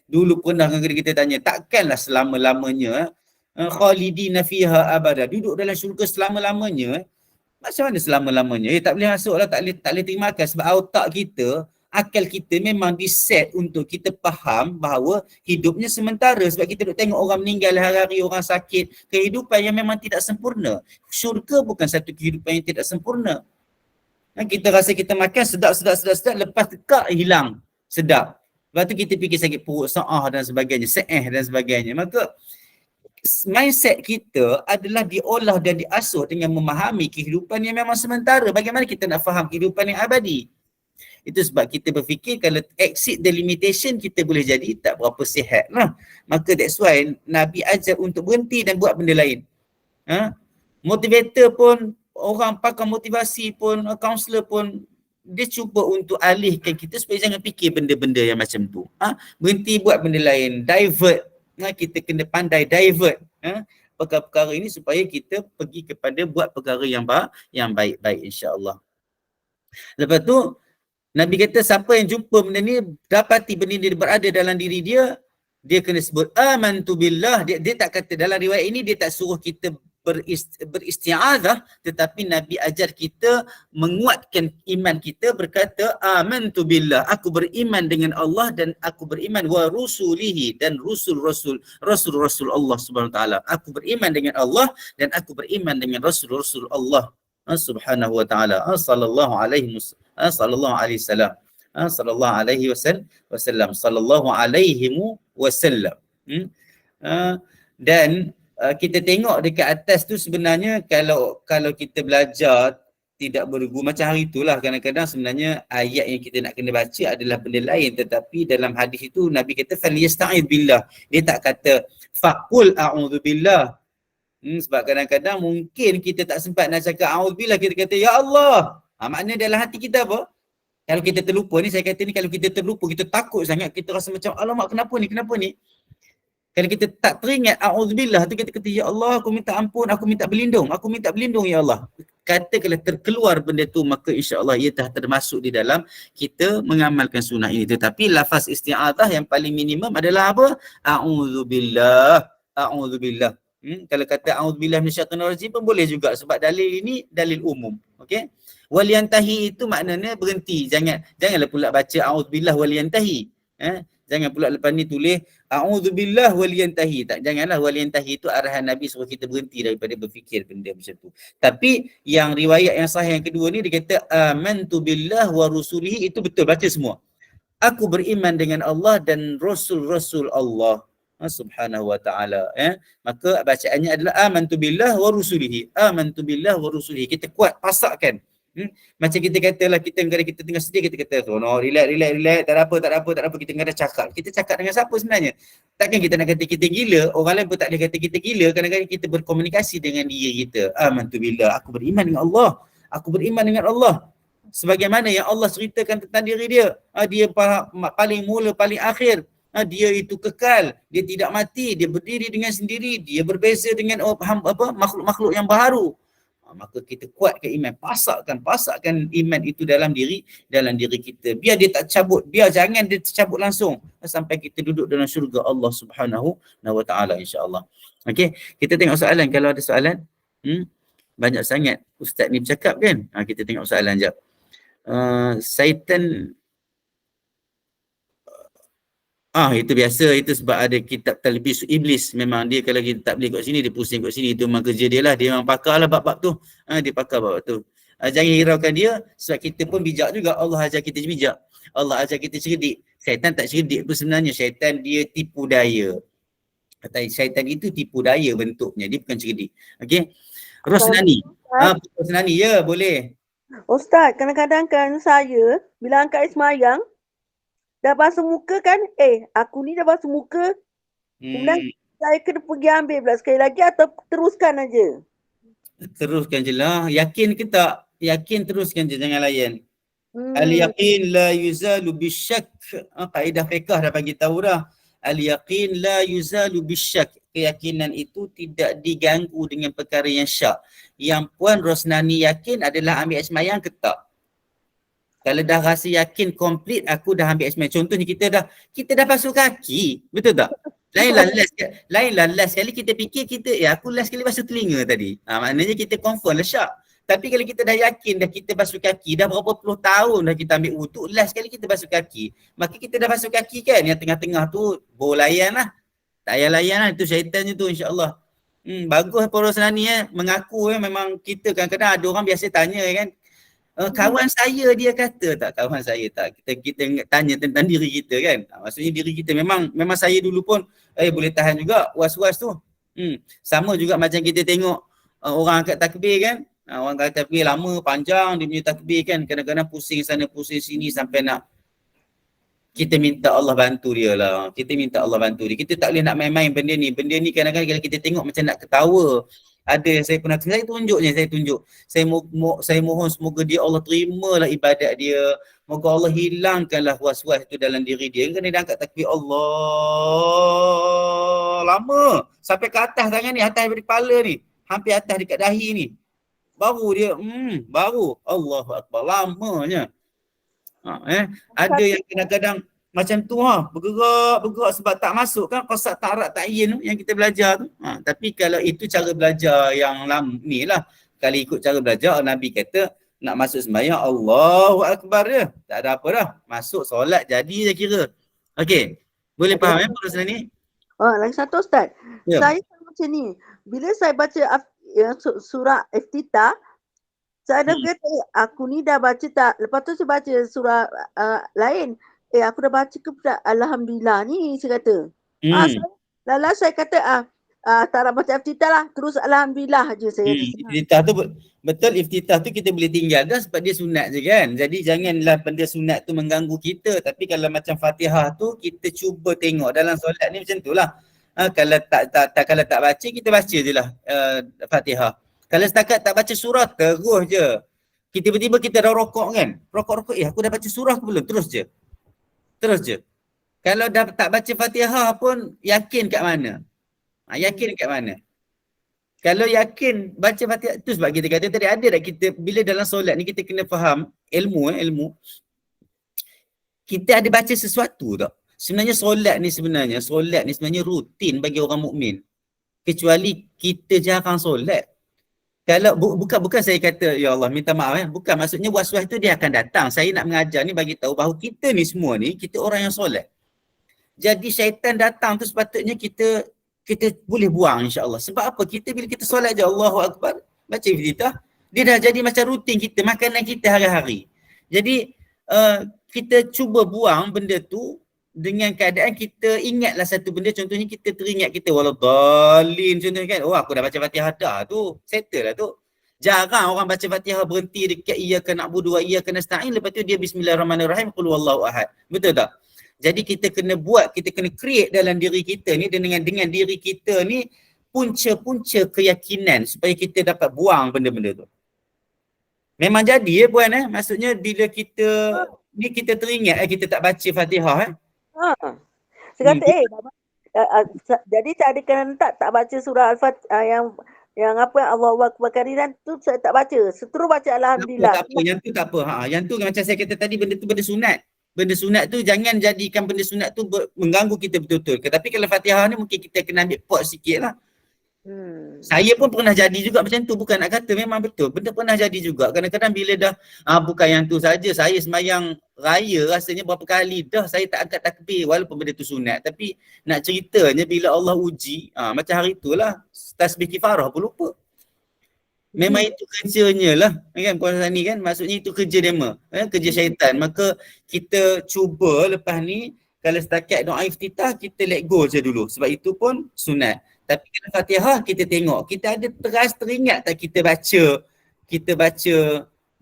Dulu pernah kita tanya, takkanlah selama-lamanya khalidina fiha abada, duduk dalam syurga selama-lamanya. Macam mana selama-lamanya? Tak boleh masuk lah, tak boleh terima makan, sebab otak kita, akal kita memang diset untuk kita faham bahawa hidupnya sementara. Sebab kita duk tengok orang meninggal hari-hari, orang sakit, kehidupan yang memang tidak sempurna. Syurga bukan satu kehidupan yang tidak sempurna. Kita rasa kita makan sedap, lepas tekak hilang sedap. Lepas tu kita fikir sakit perut, sa'ah dan sebagainya, se'eh dan sebagainya. Maka mindset kita adalah diolah dan diasuh dengan memahami kehidupan yang memang sementara. Bagaimana kita nak faham kehidupan yang abadi? Itu sebab kita berfikir kalau exceed the limitation, kita boleh jadi tak berapa sihat lah. Maka that's why Nabi ajar untuk berhenti dan buat benda lain. Motivator pun, orang pakar motivasi pun, kaunselor pun, dia cuba untuk alihkan kita supaya jangan fikir benda-benda yang macam tu. Berhenti buat benda lain, divert. Kita kena pandai divert perkara-perkara ini supaya kita pergi kepada buat perkara yang baik-baik insya-Allah. Lepas tu Nabi kata siapa yang jumpa benda ni, dapati benda ni berada dalam diri dia, dia kena sebut amantu billah. Dia tak kata, dalam riwayat ini dia tak suruh kita beristi'adzah, tetapi Nabi ajar kita menguatkan iman kita, berkata amantu billah, aku beriman dengan Allah dan aku beriman wa rusulihi, dan rasul-rasul Allah Subhanahu wa taala. Aku beriman dengan Allah dan aku beriman dengan rasul-rasul Allah Subhanahu wa taala. Sallallahu alaihi wasallam. Sallallahu alaihi wasallam. Sallallahu alaihi wasallam. Dan kita tengok dekat atas tu sebenarnya, kalau kita belajar tidak berguru. Macam hari itulah kadang-kadang sebenarnya ayat yang kita nak kena baca adalah benda lain, tetapi dalam hadis itu Nabi kata falyasta'id billah. Dia tak kata faqul a'udzubillah. Sebab kadang-kadang mungkin kita tak sempat nak cakap a'udzubillah, kita kata ya Allah. Maknanya dalam hati kita apa? Kalau kita terlupa ni, saya kata ni, kalau kita terlupa, kita takut sangat, kita rasa macam alamak kenapa ni? Kalau kita tak teringat a'udzubillah tu, kita kata ya Allah, aku minta ampun, aku minta berlindung ya Allah. Katakanlah terkeluar benda tu, maka insya-Allah ia dah termasuk di dalam kita mengamalkan sunnah ini. Tetapi lafaz isti'adzah yang paling minimum adalah apa? A'udzubillah. Kalau kata a'udzubillah minasyaitanir rajim pun boleh juga, sebab dalil ini dalil umum. Okey? Waliyantahi itu maknanya berhenti. Janganlah pula baca a'udzubillah waliyantahi. Jangan pula lepas ni tulis a'udzubillah waliyantahi. Tak, janganlah waliyantahi itu arahan Nabi suruh kita berhenti daripada berfikir benda macam tu. Tapi yang riwayat yang sahih yang kedua ni dia kata amantu billah wa rusulihi, itu betul, baca semua. Aku beriman dengan Allah dan rasul-rasul Allah subhanahu wa ta'ala. Maka bacaannya adalah amantu billah wa rusulihi. Amantu billah wa rusulihi. Kita kuat pasakkan. Macam kita katalah, kita tengah sedih, kita kata no, relax, tak ada apa, kita tengah cakap. Kita cakap dengan siapa sebenarnya? Takkan kita nak kata kita gila, orang lain pun tak boleh kata kita gila. Kadang-kadang kita berkomunikasi dengan diri kita. Amantu billah, aku beriman dengan Allah. Sebagaimana yang Allah ceritakan tentang diri dia. Dia paling mula, paling akhir. Dia itu kekal, dia tidak mati, dia berdiri dengan sendiri, dia berbeza dengan makhluk-makhluk yang baharu. Maka kita kuatkan iman, pasakkan iman itu dalam diri kita. Biar dia tak cabut, jangan dia tercabut langsung sampai kita duduk dalam syurga Allah Subhanahu wa taala insya-Allah. Okey, kita tengok soalan, kalau ada soalan. Banyak sangat ustaz ni bercakap kan. Kita tengok soalan jap. Syaitan itu biasa, itu sebab ada kitab Talbis Iblis. Memang dia kalau kita tak boleh kat sini, dia pusing kat sini. Itu memang kerja dia lah. Dia memang pakar lah bab-bab tu. Dia pakar bab tu. Jangan hiraukan dia, sebab kita pun bijak juga. Allah ajar kita bijak. Allah ajar kita cerdik. Syaitan tak cerdik pun sebenarnya. Syaitan dia tipu daya. Syaitan itu tipu daya bentuknya. Dia bukan cerdik. Okey. Rosnani. Rosnani, ya boleh. Ustaz, kadang-kadang kan saya bila angkat semayang, dah basuh muka kan, aku ni dah basuh muka. Kemudian saya kena pergi ambil pula sekali lagi atau teruskan aja? Teruskan je lah. Yakin ke tak? Yakin teruskan je, jangan layan. Al-yaqin la yuzalu bisyak. Kaedah fiqh dah bagi tahu dah. Al-yaqin la yuzalu bisyak. Keyakinan itu tidak diganggu dengan perkara yang syak. Yang Puan Rosnani yakin adalah ambil air semayang ke tak? Kalau dah rasa yakin komplit, aku dah ambil air semayang. Contohnya kita dah basuh kaki. Betul tak? Lainlah last sekali kita fikir aku last kali basuh telinga tadi. Maknanya kita confirm lah syak. Tapi kalau kita dah yakin dah kita basuh kaki, dah berapa puluh tahun dah kita ambil wuduk, last kali kita basuh kaki, maka kita dah basuh kaki kan, yang tengah-tengah tu boleh layan lah. Tak payah layan lah, itu syaitan je tu insya-Allah. Bagus para Rosnani mengaku memang kita kadang-kadang ada orang biasa tanya kan. Kawan saya dia kata tak, kawan saya tak. Kita tanya tentang diri kita kan. Maksudnya diri kita memang saya dulu pun boleh tahan juga was-was tu. Sama juga macam kita tengok orang angkat takbir kan. Orang angkat takbir lama panjang dia punya takbir kan. Kadang-kadang pusing sana pusing sini sampai nak kita minta Allah bantu dia lah. Kita minta Allah bantu dia. Kita tak boleh nak main-main benda ni. Benda ni kadang-kadang kalau kita tengok macam nak ketawa. Ada yang saya pernah, saya tunjuk. Saya mohon semoga dia Allah terimalah ibadat dia. Moga Allah hilangkanlah was-was itu dalam diri dia. Kena dia angkat takbir Allah lama. Sampai ke atas tangan ni, atas daripada kepala ni. Hampir atas dekat dahi ni. Baru dia, baru. Allahu Akbar, lamanya. Ada yang kadang-kadang macam tu bergerak sebab tak masuk kan qasad ta'arat ta'yin tu yang kita belajar tu. Tapi kalau itu cara belajar yang ni lah. Kalau ikut cara belajar Nabi kata nak masuk sembahyang Allahu Akbar dia. Tak ada apa dah. Masuk solat jadi je kira. Okey. Boleh faham proses ni? Lagi satu Ustaz. Ya. Saya macam ni. Bila saya baca surah Iftitah, saya dah kata, aku ni dah baca tak. Lepas tu saya baca surah lain. Aku dah baca ke Alhamdulillah ni, saya kata. Saya kata, tak nak baca iftitah lah. Terus alhamdulillah je saya rasa. Iftitah tu betul, iftitah tu kita boleh tinggal dah sebab dia sunat je kan. Jadi janganlah benda sunat tu mengganggu kita. Tapi kalau macam Fatihah tu kita cuba tengok dalam solat ni macam tu lah. Kalau kalau tak baca kita baca je lah Fatihah. Kalau setakat tak baca surah terus je. Tiba-tiba kita dah rokok kan. Rokok aku dah baca surah ke belum? Terus je. Kalau dah tak baca Fatihah pun yakin kat mana? Yakin kat mana? Kalau yakin baca Fatihah tu sebab kita kata tadi ada tak kita bila dalam solat ni kita kena faham ilmu. Kita ada baca sesuatu tak? Sebenarnya solat ni sebenarnya rutin bagi orang mukmin. Kecuali kita jarang solat. Kalau bukan saya kata ya Allah minta maaf bukan maksudnya was-was tu dia akan datang. Saya nak mengajar ni bagi tahu bahawa kita ni semua ni kita orang yang solat. Jadi syaitan datang tu sepatutnya kita boleh buang insya-Allah. Sebab apa? Kita bila kita solat je Allahu Akbar, baca iftitah, dia dah jadi macam rutin kita, makanan kita hari-hari. Jadi kita cuba buang benda tu dengan keadaan kita ingatlah satu benda, contohnya kita teringat kita waladhdallin contohnya kan, aku dah baca Fatihah dah tu, settle lah tu. Jarang orang baca Fatihah berhenti dekat iyyaka na'budu wa iyyaka nasta'in, lepas tu dia bismillahirrahmanirrahim qul huwallahu ahad. Betul tak? Jadi kita kena create dalam diri kita ni dengan diri kita ni punca-punca keyakinan supaya kita dapat buang benda-benda tu. Memang jadi puan maksudnya bila kita teringat kita tak baca Fatihah Saya kata jadi saya ada kena tak baca surah Al-Fatihah yang apa Allahu Akbar kariran tu saya tak baca. Seterus baca alhamdulillah. Tak apa, yang tu tak apa. Yang tu macam saya kata tadi benda tu benda sunat. Benda sunat tu jangan jadikan benda sunat tu mengganggu kita betul-betul. Tapi kalau Fatihah ni mungkin kita kena ambil pot sikit lah. Saya pun pernah jadi juga macam tu. Bukan nak kata memang betul. Benda pernah jadi juga. Kadang-kadang bila dah bukan yang tu saja. Saya sembahyang raya rasanya berapa kali dah saya tak angkat takbir walaupun benda tu sunat. Tapi nak ceritanya bila Allah uji, macam hari itulah tasbih kifarah pun lupa. Memang itu kerjanya lah kan puasa ni kan, maksudnya itu kerja dema, kerja syaitan. Maka kita cuba lepas ni kalau setakat doa iftitah kita let go je dulu sebab itu pun sunat. Tapi kalau Fatihah kita tengok kita ada teringat tak kita baca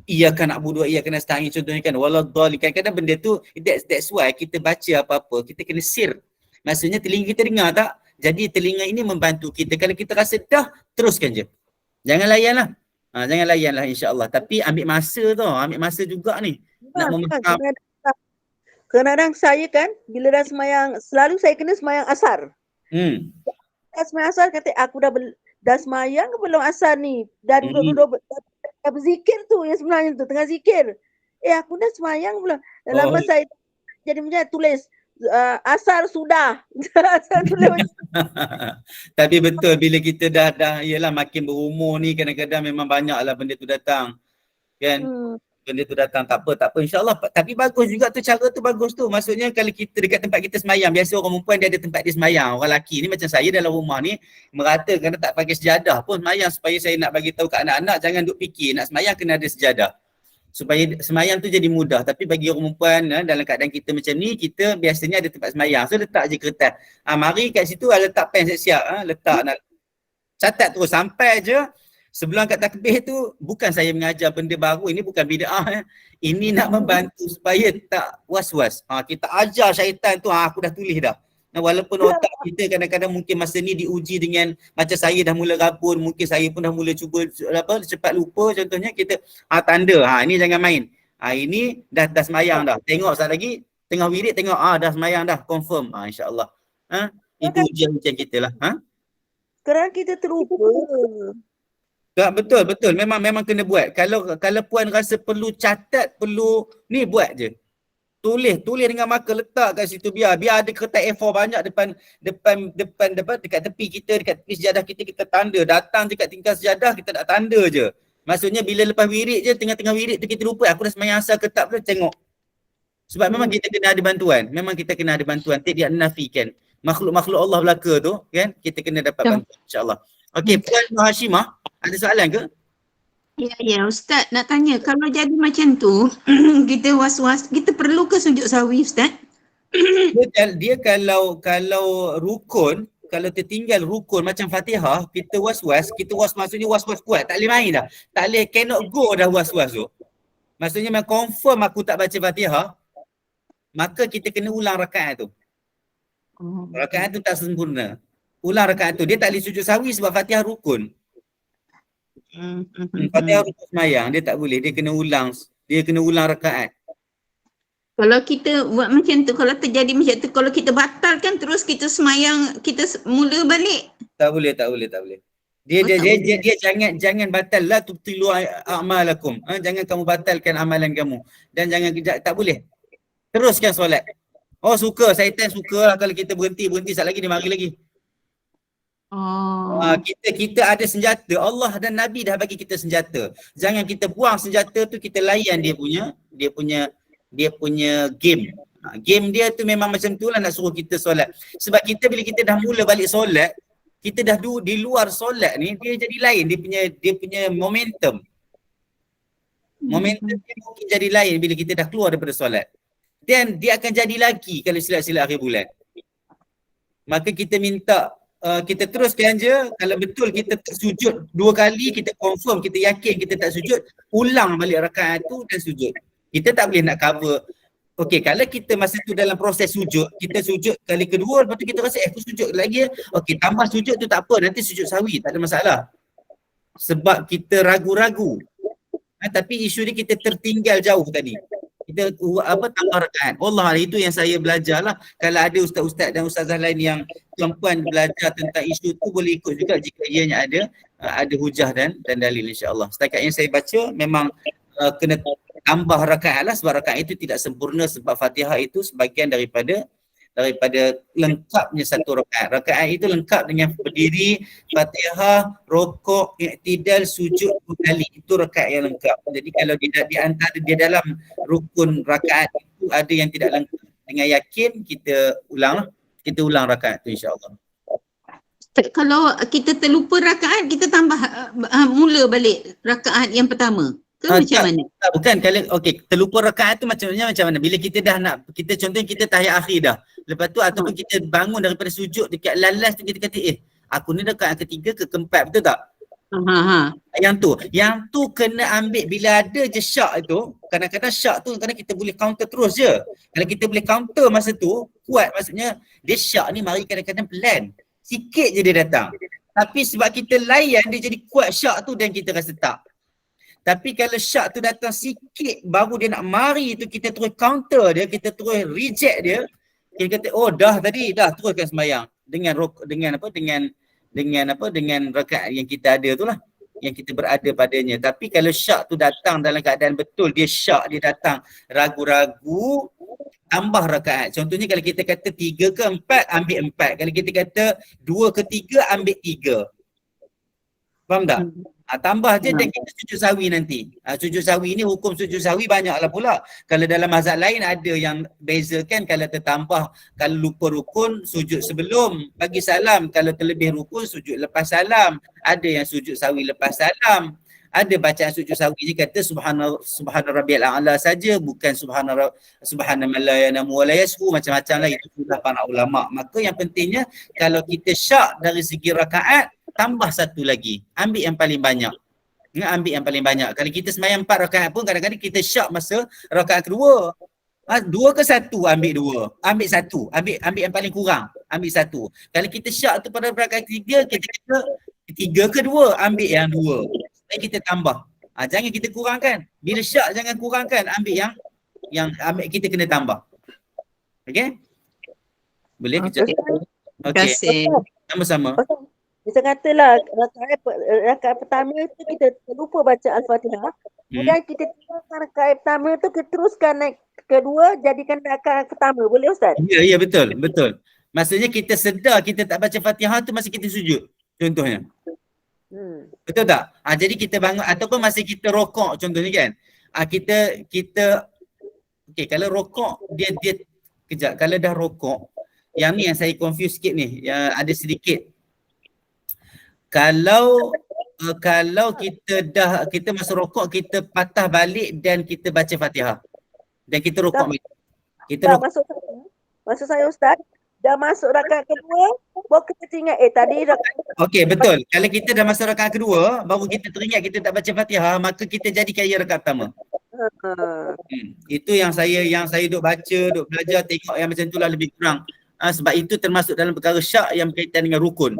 iyyaka na'budu wa iyyaka nasta'in contohnya kan waladhdallin. Kadang-kadang benda tu that's why kita baca apa-apa kita kena sir. Maksudnya telinga kita dengar tak? Jadi telinga ini membantu kita. Kalau kita rasa dah teruskan je. Jangan layanlah. Jangan layanlah insya-Allah. Tapi ambil masa juga ni. Nak memaham. Kadang-kadang saya kan bila dah semayang selalu saya kena semayang asar. Semayang asar kata aku dah semayang ke belum asar ni? Dah duduk dah berzikir tu yang sebenarnya tu tengah zikir. Aku dah semayang belum? Lama saya jadi macam tulis asar sudah. Asar tulis. Tapi betul bila kita dah ialah makin berumur ni kadang-kadang memang banyaklah benda tu datang. Kan? Benda tu datang tak apa insya-Allah. Tapi bagus juga tu cara tu bagus tu. Maksudnya kalau kita dekat tempat kita semayang, biasa orang perempuan dia ada tempat dia semayang. Orang lelaki ni macam saya dalam rumah ni merata kerana tak pakai sejadah pun semayang supaya saya nak bagi tahu kat anak-anak jangan duk fikir nak semayang kena ada sejadah. Supaya semayang tu jadi mudah. Tapi bagi orang perempuan dalam keadaan kita macam ni, kita biasanya ada tempat semayang. So letak je kertas. Mari kat situ letak pen siap-siap. Letak nak catat terus sampai je. Sebelum kat takbir tu, bukan saya mengajar benda baru. Ini bukan bid'ah. Ini nak membantu supaya tak was-was. Kita ajar syaitan tu, aku dah tulis dah. Walaupun otak kita kadang-kadang mungkin masa ni diuji dengan macam saya dah mula rabun, mungkin saya pun dah mula cuba cepat lupa contohnya kita tanda ini jangan main. Ini dah semayang dah. Tengok sekali lagi tengah wirid tengok dah semayang dah confirm. Insya-Allah. Itu ujian macam kita lah. Kerana kita terlupa. Tak betul. Memang kena buat. Kalau puan rasa perlu catat, perlu ni buat je. Tulis dengan marker letak kat situ biar ada kertas A4 banyak depan dekat tepi kita, dekat tepi sejadah kita tanda. Datang dekat tingkap sejadah kita nak tanda je. Maksudnya bila lepas wirid je tengah-tengah wirid tu kita lupa aku dah sembahyang asar ke tak, tengok. Sebab memang kita kena ada bantuan. Tak dia nafikan. Makhluk-makhluk Allah belaka tu kan, kita kena dapat bantuan insya-Allah. Okey, Puan Hashimah, ada soalan ke? Ya Ustaz, nak tanya kalau jadi macam tu kita was-was, kita perlu ke sujud sahwi Ustaz? Dia kalau rukun kalau tertinggal rukun macam Fatihah, kita was-was maksudnya was-was kuat, tak boleh main dah. Tak boleh, cannot go dah was-was tu. Maksudnya memang confirm aku tak baca Fatihah, maka kita kena ulang rakaat tu. Rakaat tu tak sempurna. Ulang rakaat tu. Dia tak boleh sujud sahwi sebab Fatihah rukun. Fatihah rukun semayang, dia tak boleh. Dia kena ulang rakaat. Kalau kita buat macam tu, kalau terjadi macam tu, kalau kita batalkan terus kita semayang, kita mula balik. Tak boleh. Dia jangan batal la tubtilu a'malakum. Jangan kamu batalkan amalan kamu. Dan tak boleh. Teruskan solat. Oh suka, syaitan suka lah kalau kita berhenti sekejap lagi dia mari lagi. Kita ada senjata. Allah dan Nabi dah bagi kita senjata. Jangan kita buang senjata tu, kita layan dia punya game. Game dia tu memang macam tu lah, nak suruh kita solat. Sebab kita bila kita dah mula balik solat, kita dah di luar solat ni, dia jadi lain. Dia punya momentum. Momentum dia mungkin jadi lain bila kita dah keluar daripada solat. Dan dia akan jadi lagi kalau silap-silap akhir bulan. Maka kita minta, kita teruskan je. Kalau betul kita sujud 2 kali, kita confirm, kita yakin kita tak sujud, ulang balik rakaat tu dan sujud. Kita tak boleh nak cover. Okey, kalau kita masa tu dalam proses sujud, kita sujud kali kedua, lepas tu kita rasa aku sujud lagi. Okey, tambah sujud tu tak apa, nanti sujud sahwi, tak ada masalah. Sebab kita ragu-ragu. Tapi isu ni kita tertinggal jauh tadi. Kita tambah rakaat. Allah, itu yang saya belajar lah. Kalau ada ustaz-ustaz dan ustazah lain yang tuan-puan belajar tentang isu tu, boleh ikut juga jika ianya ada hujah dan dalil, insya-Allah. Setakat yang saya baca memang kena tambah rakaat lah, sebab rakaat itu tidak sempurna, sebab Fatihah itu sebahagian daripada lengkapnya satu rakaat. Rakaat itu lengkap dengan berdiri, Fatihah, rokok, i'tidal, sujud 2 kali. Itu rakaat yang lengkap. Jadi kalau di antara dia dalam rukun rakaat itu ada yang tidak lengkap, dengan yakin kita ulang rakaat itu, insya-Allah. Kalau kita terlupa rakaat, kita tambah mula balik rakaat yang pertama. Macam mana? Bukan, kalau terlupa rakaat tu macam mana? Bila kita dah nak, contohnya kita tahiyat akhir dah. Lepas tu ataupun kita bangun daripada sujud dekat lalas tu, kita kata aku ni rakaat ketiga ke keempat, betul tak? Yang tu kena ambil bila ada je syak tu. Kadang-kadang syak tu kadang kita boleh counter terus je. Kalau kita boleh counter masa tu, kuat, maksudnya dia syak ni mari kadang-kadang pelan. Sikit je dia datang. Tapi sebab kita layan, dia jadi kuat syak tu dan kita rasa tak. Tapi kalau syak tu datang sikit baru dia nak mari tu, kita terus counter dia, kita terus reject dia. Kita kata dah teruskan sembahyang dengan rakaat yang kita ada tu lah, yang kita berada padanya. Tapi kalau syak tu datang dalam keadaan betul, dia syak, dia datang ragu-ragu, tambah rakaat. Contohnya kalau kita kata 3 ke 4, ambil 4. Kalau kita kata 2 ke 3, ambil 3. Faham tak? Tambah je dan kita sujud sahwi nanti. Sujud sahwi ni, hukum sujud sahwi banyaklah pula. Kalau dalam mazhab lain ada yang bezakan, kalau tertambah, kalau lupa rukun, sujud sebelum bagi salam. Kalau terlebih rukun, sujud lepas salam. Ada yang sujud sahwi lepas salam. Ada bacaan sujud sahwi ni kata subhana rabbiyal a'la saja, bukan subhana man la yanamu wa la yashu, macam-macam lah. Itu sudah para ulama. Maka yang pentingnya, kalau kita syak dari segi rakaat, tambah satu lagi. Ambil yang paling banyak. Kalau kita sembahyang 4 rakaat pun kadang-kadang kita syak masa rakaat kedua. 2 ke 1, ambil 2. Ambil 1. Ambil yang paling kurang. Ambil 1. Kalau kita syak tu pada rakaat ketiga, kita kata 3 ke 2, ambil yang 2. Dan kita tambah. Jangan kita kurangkan. Bila syak jangan kurangkan. Ambil yang ambil, kita kena tambah. Okey? Boleh kejap? Okey. Sama-sama. Kita katalah rakaat pertama tu kita lupa baca Al-Fatihah. Kemudian kita teruskan rakaat pertama tu, kita teruskan naik kedua, jadikan rakaat pertama. Boleh Ustaz? Ya, betul. Maksudnya kita sedar kita tak baca Fatihah tu masa kita sujud. Contohnya. Betul tak? Jadi kita bangun ataupun masa kita rokok contohnya kan. Kita kalau rokok dia kejap, kalau dah rokok, yang ni yang saya confuse sikit ni, yang ada sedikit. Kalau kita masa rokok kita patah balik dan kita baca Fatihah dan kita rokok. Maksud saya Ustaz, dah masuk rakaat kedua, baru kita teringat tadi Okey, betul. Kalau kita dah masuk rakaat kedua, baru kita teringat kita tak baca Fatihah, maka kita jadikan ia rakaat pertama. Itu yang saya duk baca, duk belajar, tengok yang macam itulah lebih kurang. Sebab itu termasuk dalam perkara syak yang berkaitan dengan rukun.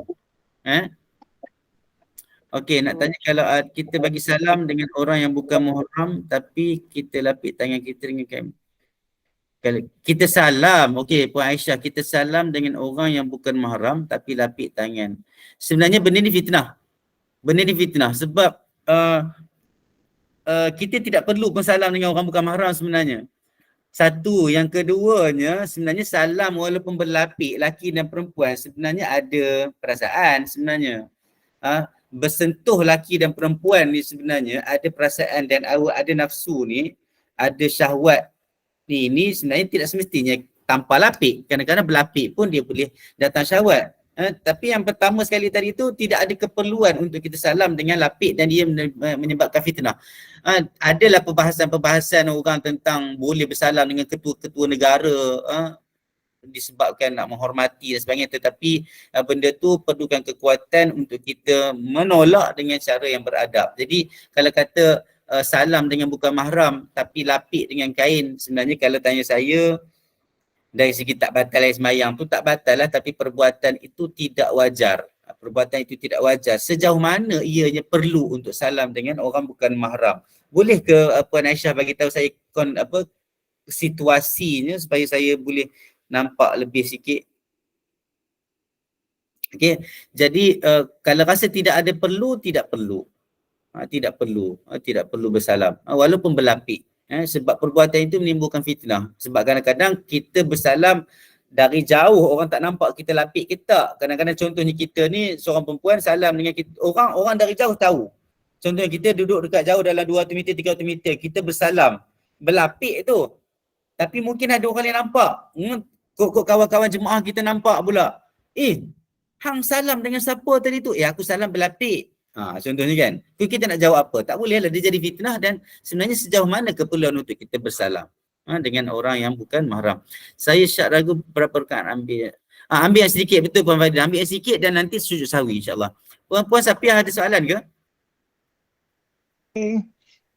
Okey, nak tanya kalau kita bagi salam dengan orang yang bukan muhram tapi kita lapik tangan kita dengan kain. Kalau kita salam, okey Puan Aisyah, kita salam dengan orang yang bukan mahram tapi lapik tangan. Sebenarnya benda ni fitnah. Benda ni fitnah sebab kita tidak perlu pun salam dengan orang bukan mahram sebenarnya. Satu, yang keduanya sebenarnya salam walaupun berlapik laki dan perempuan sebenarnya ada perasaan sebenarnya. Bersentuh laki dan perempuan ni sebenarnya ada perasaan dan ada nafsu ni, ada syahwat ni sebenarnya tidak semestinya tanpa lapik. Kadang-kadang berlapik pun dia boleh datang syahwat. Tapi yang pertama sekali tadi tu tidak ada keperluan untuk kita salam dengan lapik dan dia menyebabkan fitnah. Adalah perbahasan-perbahasan orang tentang boleh bersalam dengan ketua-ketua negara disebabkan nak menghormati dan sebagainya, tetapi benda tu perlukan kekuatan untuk kita menolak dengan cara yang beradab. Jadi kalau kata salam dengan bukan mahram tapi lapik dengan kain, sebenarnya kalau tanya saya dari segi tak batal sembahyang tu tak batal lah, tapi perbuatan itu tidak wajar. Perbuatan itu tidak wajar. Sejauh mana ianya perlu untuk salam dengan orang bukan mahram? Boleh ke Puan Aisyah bagi tahu saya situasinya supaya saya boleh nampak lebih sikit? Okey, jadi kalau rasa tidak ada perlu, tidak perlu. Tidak perlu bersalam walaupun berlapik. Sebab perbuatan itu menimbulkan fitnah. Sebab kadang-kadang kita bersalam dari jauh, orang tak nampak kita lapik ke tak. Kadang-kadang contohnya kita ni seorang perempuan salam dengan kita, orang dari jauh tahu. Contohnya kita duduk dekat jauh dalam 200 meter, 300 meter, kita bersalam, berlapik tu. Tapi mungkin ada orang yang nampak. Kok kawan-kawan jemaah kita nampak pula. Hang salam dengan siapa tadi tu? Aku salam berlapik. Contohnya kan. Kita nak jawab apa? Tak boleh lah, dia jadi fitnah. Dan sebenarnya sejauh mana keperluan untuk kita bersalam dengan orang yang bukan mahram. Saya syak ragu berapa rakaat ambil. Ambil yang sedikit, betul Puan Fadil. Ambil yang sedikit dan nanti sujud sahwi insyaAllah. Puan Safiah ada soalan ke?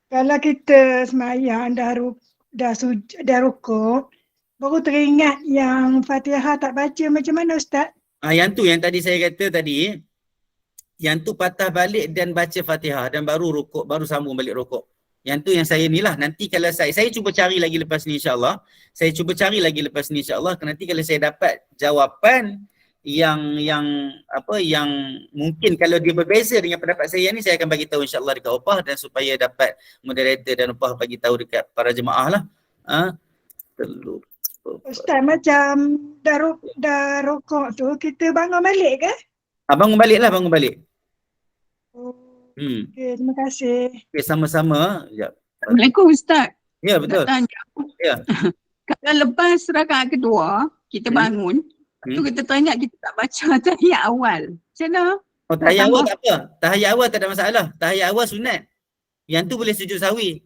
Kalau kita semayang dah rukuk, baru teringat yang Fatihah tak baca, macam mana Ustaz? Yang tu yang tadi saya kata tadi, yang tu patah balik dan baca Fatihah dan baru rukuk, baru sambung balik rukuk. Yang tu yang saya ni lah. Nanti kalau saya cuba cari lagi lepas ni insyaAllah. Nanti kalau saya dapat jawapan yang mungkin kalau dia berbeza dengan pendapat saya ni, saya akan bagi tahu insyaAllah dekat Opah, dan supaya dapat moderator dan Opah bagi tahu dekat para jemaah lah. Ustaz, macam dah rukuk tu, kita bangun balik ke? Bangun balik. Okay, terima kasih. Okay, sama-sama. Assalamualaikum Ustaz. Ya, betul. Nak tanya. Ya. Kalau lepas rakaat kedua, kita bangun, tu kita teringat kita tak baca tahiyat awal. Macam mana? Tahiyat awal tak apa. Tahiyat awal tak ada masalah. Tahiyat awal sunat. Yang tu boleh sujud sahwi.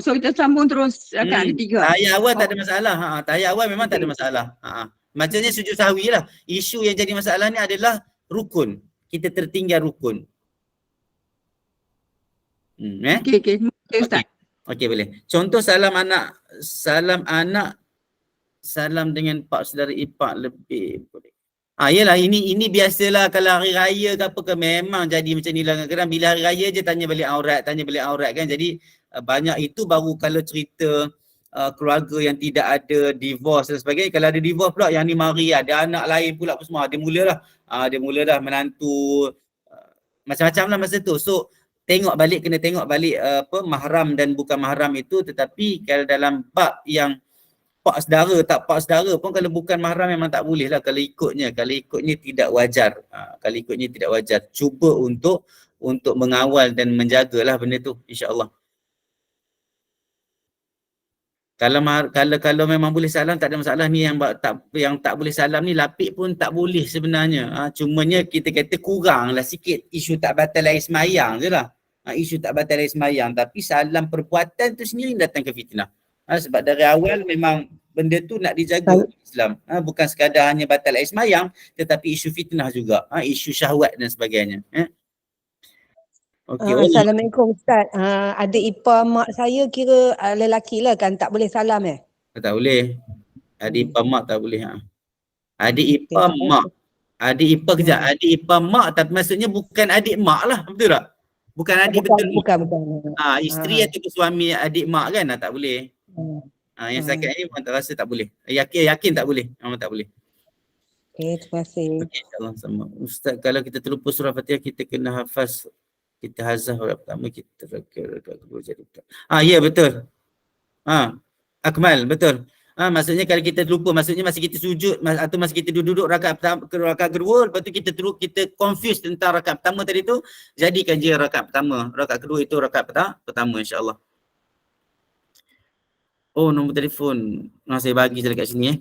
So kita sambung terus rakaat ketiga. Tahiyat awal tak ada masalah. Tahiyat awal memang tak ada masalah. Macamnya sujud sahwi lah. Isu yang jadi masalah ni adalah rukun. Kita tertinggal rukun. Okey, Ustaz. Okey, boleh. Contoh salam dengan pak saudara ipar lebih boleh. Yalah, ini biasalah kalau hari raya ke apa ke, memang jadi macam ni lah. Kadang-kadang bila hari raya je tanya balik aurat kan. Jadi banyak itu baru kalau cerita keluarga yang tidak ada divorce dan sebagainya. Kalau ada divorce pula, yang ni mari ada anak lain pula apa semua. Dia mula dah menantu macam-macam lah masa tu. So kena tengok balik mahram dan bukan mahram itu. Tetapi kalau dalam bab yang pak saudara pun, kalau bukan mahram memang tak boleh lah kalau ikutnya tidak wajar. Cuba untuk mengawal dan menjagalah benda tu insya-Allah. Kalau memang boleh salam tak ada masalah. Ni yang tak boleh salam ni lapik pun tak boleh sebenarnya. Cumanya kita kata kuranglah sikit isu tak batal air semayang je lah. Tapi salam perbuatan tu sendiri datang ke fitnah. Sebab dari awal memang benda tu nak dijaga Islam. Bukan sekadar hanya batal air semayang, tetapi isu fitnah juga, isu syahwat dan sebagainya. Okey, Assalamualaikum Ustaz. Adik ipar mak saya kira lelaki lah kan, tak boleh salam tak boleh. Adik ipar mak tak boleh. Adik ipar mak. Adik ipar kejap. Adik ipar mak tapi maksudnya bukan adik mak lah. Betul tak? Bukan adik betul. Bukan. Isteri atau suami adik mak kan tak boleh. Yang sakit ni memang tak rasa tak boleh. Yakin tak boleh. Memang tak boleh. Okay, terima kasih. Okay, InsyaAllah sama. Ustaz, kalau kita terlupa surah Fatihah, kita kena hafaz. Kita hazah orang pertama, kita kedua jadi betul. Ya betul. Akmal, betul. Maksudnya kalau kita terlupa, maksudnya masa kita sujud atau masa kita duduk rakaat pertama, rakaat kedua, lepas tu kita confuse tentang rakaat pertama tadi tu, jadikan je rakaat pertama. Rakaat kedua itu rakaat pertama insya-Allah. Oh, nombor telefon. Saya bagi je dekat sini .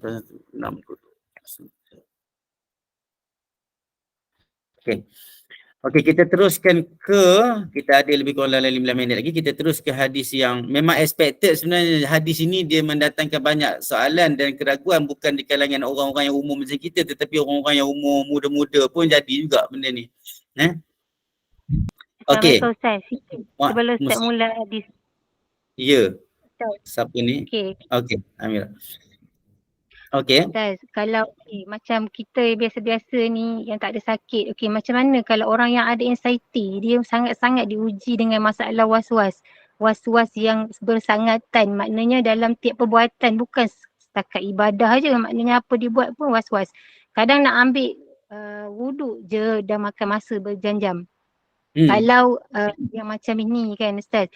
Okey, kita teruskan kita ada lebih kurang dalam 15 minit lagi, kita terus ke hadis yang memang expected sebenarnya. Hadis ini dia mendatangkan banyak soalan dan keraguan, bukan di kalangan orang-orang yang umum macam kita, tetapi orang-orang yang umur muda-muda pun jadi juga benda ni. Okey. Assalamualaikum Ustaz. Sebelum Ustaz mula hadis. Ya. Siapa ni? Okey, Amira. Okey. Ustaz, kalau macam kita biasa-biasa ni yang tak ada sakit, macam mana kalau orang yang ada anxiety, dia sangat-sangat diuji dengan masalah was-was yang bersangatan, maknanya dalam tiap perbuatan, bukan setakat ibadah aja, maknanya apa dia buat pun was-was. Kadang nak ambil wuduk je dah makan masa berjam-jam. Kalau yang macam ini kan Ustaz,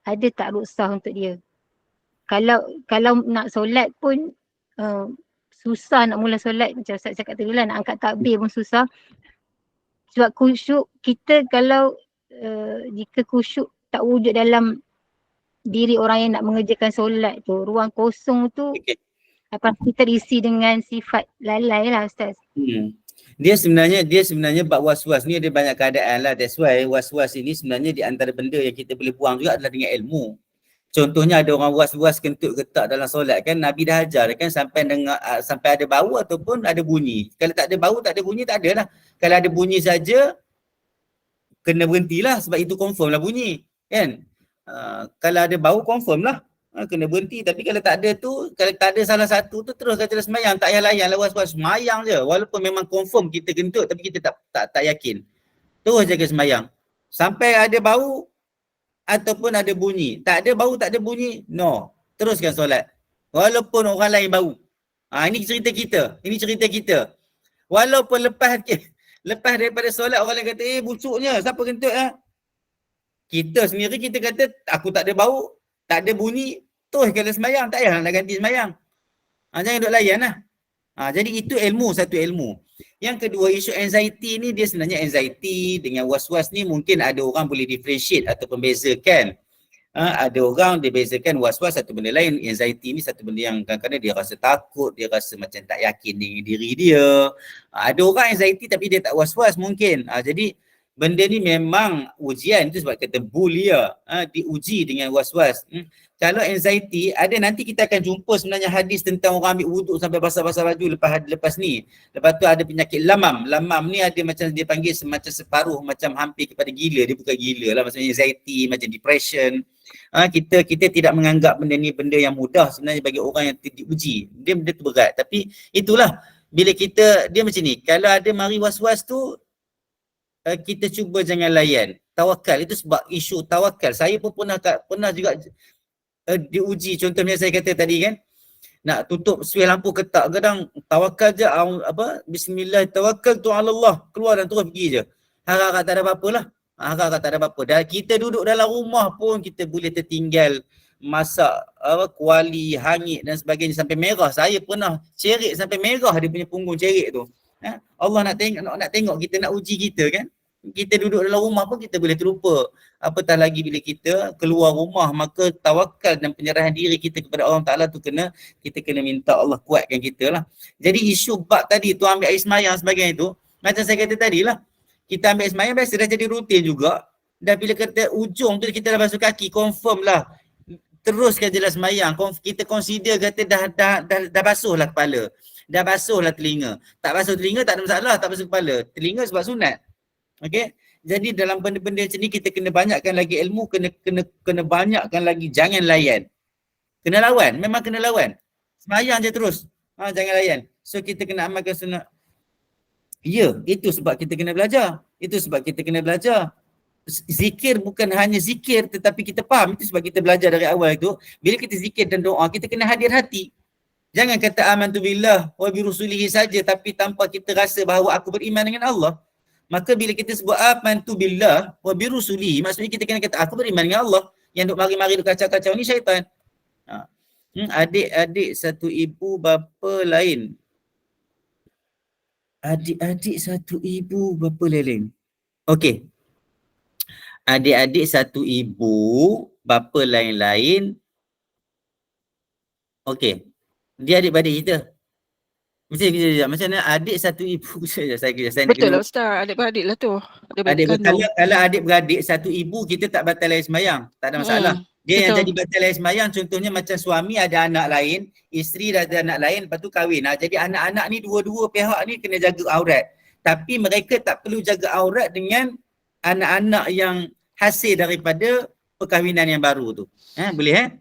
ada tak rukhsah untuk dia? Kalau nak solat pun susah nak mula solat, macam Ustaz cakap tadi lah, nak angkat takbir pun susah. Sebab khusyuk kita, kalau jika khusyuk tak wujud dalam diri orang yang nak mengerjakan solat tu, ruang kosong tu pasti terisi dengan sifat lalai lah Ustaz. Dia sebenarnya bab was-was ni ada banyak keadaan lah. That's why was-was ini sebenarnya di antara benda yang kita boleh buang juga adalah dengan ilmu. Contohnya ada orang was-was kentut getak dalam solat kan, Nabi dah ajar kan, sampai ada bau ataupun ada bunyi. Kalau tak ada bau, tak ada bunyi, tak ada lah. Kalau ada bunyi saja, kena berhentilah sebab itu confirm lah bunyi kan. Kalau ada bau confirm lah, kena berhenti. Tapi kalau tak ada tu, kalau tak ada salah satu tu, terus kata semayang, tak payah layan lah was-was, semayang je. Walaupun memang confirm kita kentut tapi kita tak yakin, terus jaga semayang sampai ada bau ataupun ada bunyi. Tak ada bau, tak ada bunyi, no, teruskan solat walaupun orang lain bau. Ini cerita kita. Walaupun lepas daripada solat orang lain kata busuknya, siapa kentut kita sendiri kita kata aku tak ada bau, tak ada bunyi, teruskan semayang, tak payah nak ganti semayang. Jangan duk layan lah. Jadi itu satu ilmu. Yang kedua, isu anxiety ni, dia sebenarnya anxiety dengan was-was ni mungkin ada orang boleh differentiate ataupun bezakan. Ada orang dia bezakan was-was satu benda lain, anxiety ni satu benda yang kadang-kadang dia rasa takut, dia rasa macam tak yakin dengan diri dia. Ada orang anxiety tapi dia tak was-was mungkin. Jadi benda ni memang ujian, itu sebab kata bulia, diuji dengan was-was. Kalau anxiety, ada nanti kita akan jumpa sebenarnya hadis tentang orang ambil wuduk sampai basah-basah baju lepas ni. Lepas tu ada penyakit lamam. Lamam ni ada macam dia panggil semacam separuh, macam hampir kepada gila. Dia bukan gila lah, maksudnya anxiety, macam depression. Kita tidak menganggap benda ni benda yang mudah sebenarnya bagi orang yang diuji. Dia benda tu berat. Tapi itulah, bila dia macam ni, kalau ada mari was-was tu, kita cuba jangan layan. Tawakal, itu sebab isu tawakal. Saya pun pernah juga diuji. Contohnya saya kata tadi kan, nak tutup switch lampu ketak, kadang tawakal je, bismillah tawakkaltu ala Allah, keluar dan terus pergi je. Harap tak ada apa-apa lah. Tak ada apa-apa. Dan kita duduk dalam rumah pun kita boleh tertinggal masak kuali, hangit dan sebagainya sampai merah. Saya pernah cerik sampai merah dia punya punggung cerik tu. Allah nak tengok kita, nak uji kita kan. Kita duduk dalam rumah pun kita boleh terlupa. Apatah lagi bila kita keluar rumah, maka tawakal dan penyerahan diri kita kepada Allah Ta'ala tu kita kena minta Allah kuatkan kita lah. Jadi isu bab tadi tu ambil air semayang sebagainya tu, macam saya kata tadi lah, kita ambil air semayang biasa dah jadi rutin juga. Dan bila kata ujung tu kita dah basuh kaki, confirm lah teruskan jelas semayang. Kita consider kata dah basuh lah kepala. Dah basuh lah telinga. Tak basuh telinga tak ada masalah, tak basuh kepala. Telinga sebab sunat. Okey. Jadi dalam benda-benda macam ni kita kena banyakkan lagi ilmu, kena banyakkan lagi, jangan layan. Kena lawan, memang kena lawan. Semayang je terus. Jangan layan. So kita kena amalkan sunat. Ya, itu sebab kita kena belajar. Itu sebab kita kena belajar. Zikir bukan hanya zikir tetapi kita faham. Itu sebab kita belajar dari awal tu. Bila kita zikir dan doa, kita kena hadir hati. Jangan kata amantu billah wa bi rusulihi saja tapi tanpa kita rasa bahawa aku beriman dengan Allah. Maka bila kita sebut amantu billah wa bi rusulihi, maksudnya kita kena kata aku beriman dengan Allah. Yang duk mari-mari duk kacau-kacau ni syaitan. Adik-adik satu ibu bapa lain. Adik-adik satu ibu bapa lain. Okey. Adik-adik satu ibu, bapa lain-lain. Okey. Dia adik-beradik kita. Macam mana adik satu ibu? saya Betul lah Ustaz, adik-beradik lah tu. Kalau adik-beradik satu ibu, kita tak batal lain semayang. Tak ada masalah. Dia yang jadi batal lain semayang, contohnya macam suami ada anak lain, isteri dah ada anak lain, lepas tu kahwin. Jadi anak-anak ni dua-dua pihak ni kena jaga aurat. Tapi mereka tak perlu jaga aurat dengan anak-anak yang hasil daripada perkahwinan yang baru tu. Boleh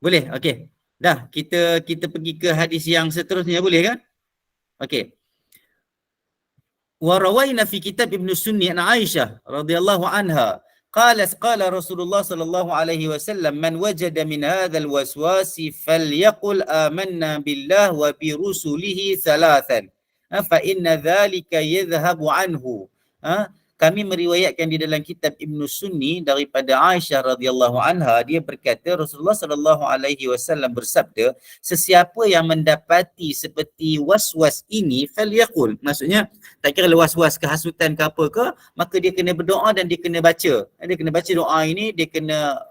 Boleh, okey. Dah, kita pergi ke hadis yang seterusnya, boleh kan? Okey. Wa rawaina fi kitab Ibn Sunni an Aisyah radhiyallahu anha qalat qala Rasulullah sallallahu alaihi wasallam man wajada min hadzal waswasi falyaqul amanna billah wa bi rusulihi thalathan fa inna dhalika yadhhabu anhu. Kami meriwayatkan di dalam kitab Ibn Sunni daripada Aisyah radhiyallahu anha, dia berkata Rasulullah sallallahu alaihi wasallam bersabda, sesiapa yang mendapati seperti waswas ini falyaqul, maksudnya tak kira was-was kehasutan ke apa ke, maka dia kena berdoa dan dia kena baca. Dia kena baca doa ini, dia kena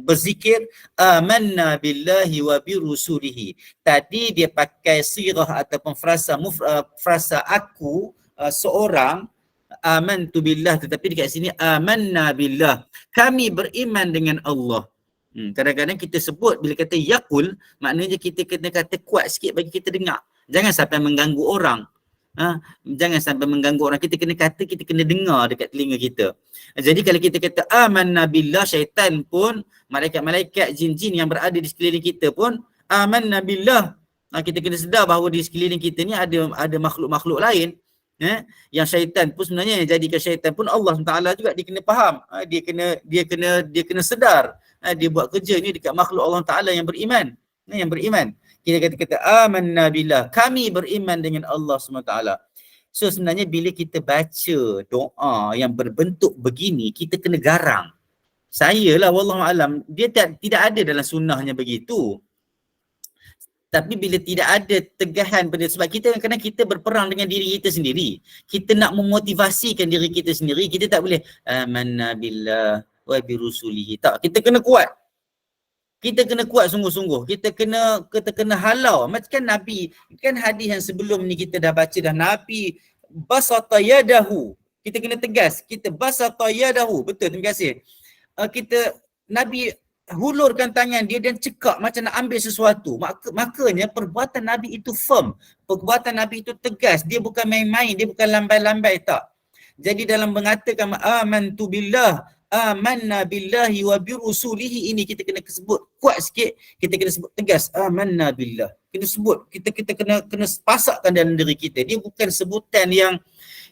berzikir amanna billahi wa bi rusulihi. Tadi dia pakai sirah ataupun frasa aku seorang amantu billah, tetapi dekat sini amanna billah, kami beriman dengan Allah. Kadang-kadang kita sebut bila kata yaqul, maknanya kita kena kata kuat sikit bagi kita dengar. Jangan sampai mengganggu orang. Jangan sampai mengganggu orang. Kita kena kata, kita kena dengar dekat telinga kita. Jadi kalau kita kata amanna billah, syaitan pun, malaikat-malaikat, jin-jin yang berada di sekeliling kita pun amanna billah. Kita kena sedar bahawa di sekeliling kita ni ada makhluk-makhluk lain. Yang syaitan pun sebenarnya, yang jadikan syaitan pun Allah SWT juga dia kena faham. Dia kena sedar. Dia buat kerja ni dekat makhluk Allah Ta'ala yang beriman. Yang beriman. Kita kata amanna billah, kami beriman dengan Allah SWT. So sebenarnya bila kita baca doa yang berbentuk begini, kita kena garang. Saya lah wallahualam, dia tidak ada dalam sunnahnya begitu. Tapi bila tidak ada tegahan pada, sebab kita kadang-kadang kita berperang dengan diri kita sendiri. Kita nak memotivasikan diri kita sendiri, kita tak boleh amanna billah wa bi rusulihi. Tak, kita kena kuat. Kita kena kuat sungguh-sungguh. Kita kena halau. Macam kan Nabi, kan hadis yang sebelum ni kita dah baca dah, Nabi basata yadahu. Kita kena tegas. Kita basata yadahu. Betul, terima kasih. Nabi hulurkan tangan dia dan cekak macam nak ambil sesuatu. Makanya perbuatan Nabi itu firm. Perbuatan Nabi itu tegas. Dia bukan main-main, dia bukan lambai-lambai, tak. Jadi dalam mengatakan amantu billah, amanna billahi wa bi rusulihi, ini kita kena sebut kuat sikit, kita kena sebut tegas amanna billah. Kita sebut, kita kena pasakkan dalam diri kita. Dia bukan sebutan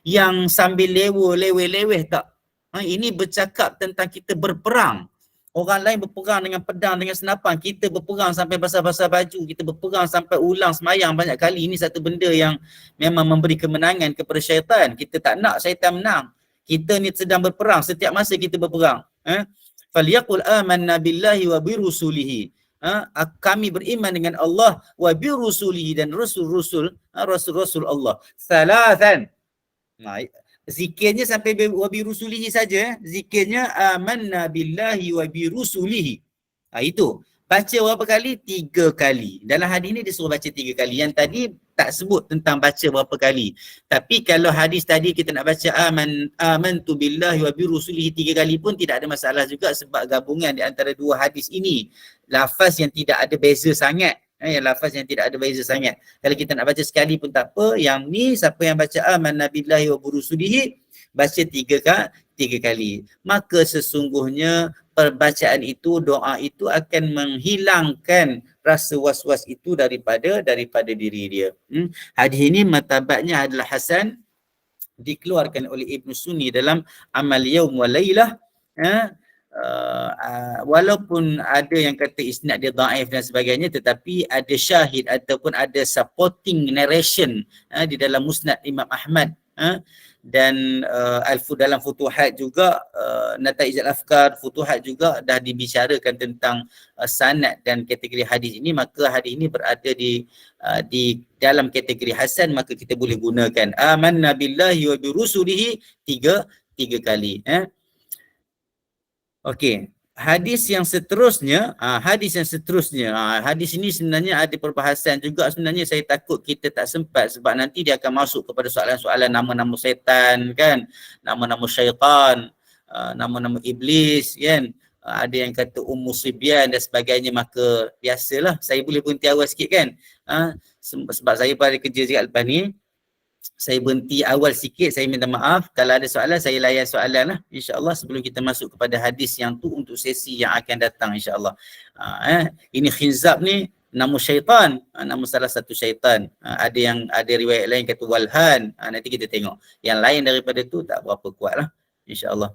yang sambil leweh-leweh, tak. Ini bercakap tentang kita berperang. Orang lain berperang dengan pedang, dengan senapan. Kita berperang sampai basah-basah baju. Kita berperang sampai ulang semayang banyak kali. Ini satu benda yang memang memberi kemenangan kepada syaitan. Kita tak nak syaitan menang. Kita ni sedang berperang. Setiap masa kita berperang. Falyaqul amanna billahi wa bi rusulihi. Kami beriman dengan Allah wa bi rusulihi, dan rasul-rasul Allah. Salatan. Zikirnya sampai wa bi rusulihi saja. Zikirnya amanna billahi wa bi rusulihi. Itu. Baca berapa kali? 3 kali. Dalam hadis ni dia suruh baca 3 kali. Yang tadi tak sebut tentang baca berapa kali. Tapi kalau hadis tadi kita nak baca amantu billahi wa bi rusulihi 3 kali pun tidak ada masalah juga, sebab gabungan di antara dua hadis ini. Lafaz yang tidak ada beza sangat. Lafaz yang tidak ada beza sangat. Kalau kita nak baca sekali pun tak apa. Yang ni siapa yang baca amanna billahi wa bi rusulihi baca 3 kali. Maka sesungguhnya perbacaan itu, doa itu akan menghilangkan rasa was-was itu daripada diri dia. Hadis ini martabatnya adalah hasan, dikeluarkan oleh Ibn Sunni dalam Amal Yaum wa Lailah. Walaupun ada yang kata isnad dia dhaif dan sebagainya, tetapi ada syahid ataupun ada supporting narration di dalam Musnad Imam Ahmad. Dan dalam Futuhat juga, Nata'ij al-Afkar, Futuhat juga dah dibicarakan tentang sanad dan kategori hadis ini. Maka hadis ini berada di dalam kategori hasan, maka kita boleh gunakan amanna billahi wa bi rusulihi 3 kali. Okey. Hadis yang seterusnya, hadis ini sebenarnya ada perbahasan juga. Sebenarnya saya takut kita tak sempat, sebab nanti dia akan masuk kepada soalan-soalan nama-nama setan kan, nama-nama syaitan, nama-nama iblis kan. Ada yang kata Sibyan dan sebagainya. Maka biasalah, saya boleh berhenti awal sikit kan. Sebab saya pada kerja juga lepas ni, saya berhenti awal sikit, saya minta maaf. Kalau ada soalan, saya layan soalan lah, insyaAllah, sebelum kita masuk kepada hadis yang tu untuk sesi yang akan datang insyaAllah. Ini khinzab ni nama syaitan, nama salah satu syaitan. Ada riwayat lain kata walhan. Nanti kita tengok. Yang lain daripada tu tak berapa kuat lah, insyaAllah.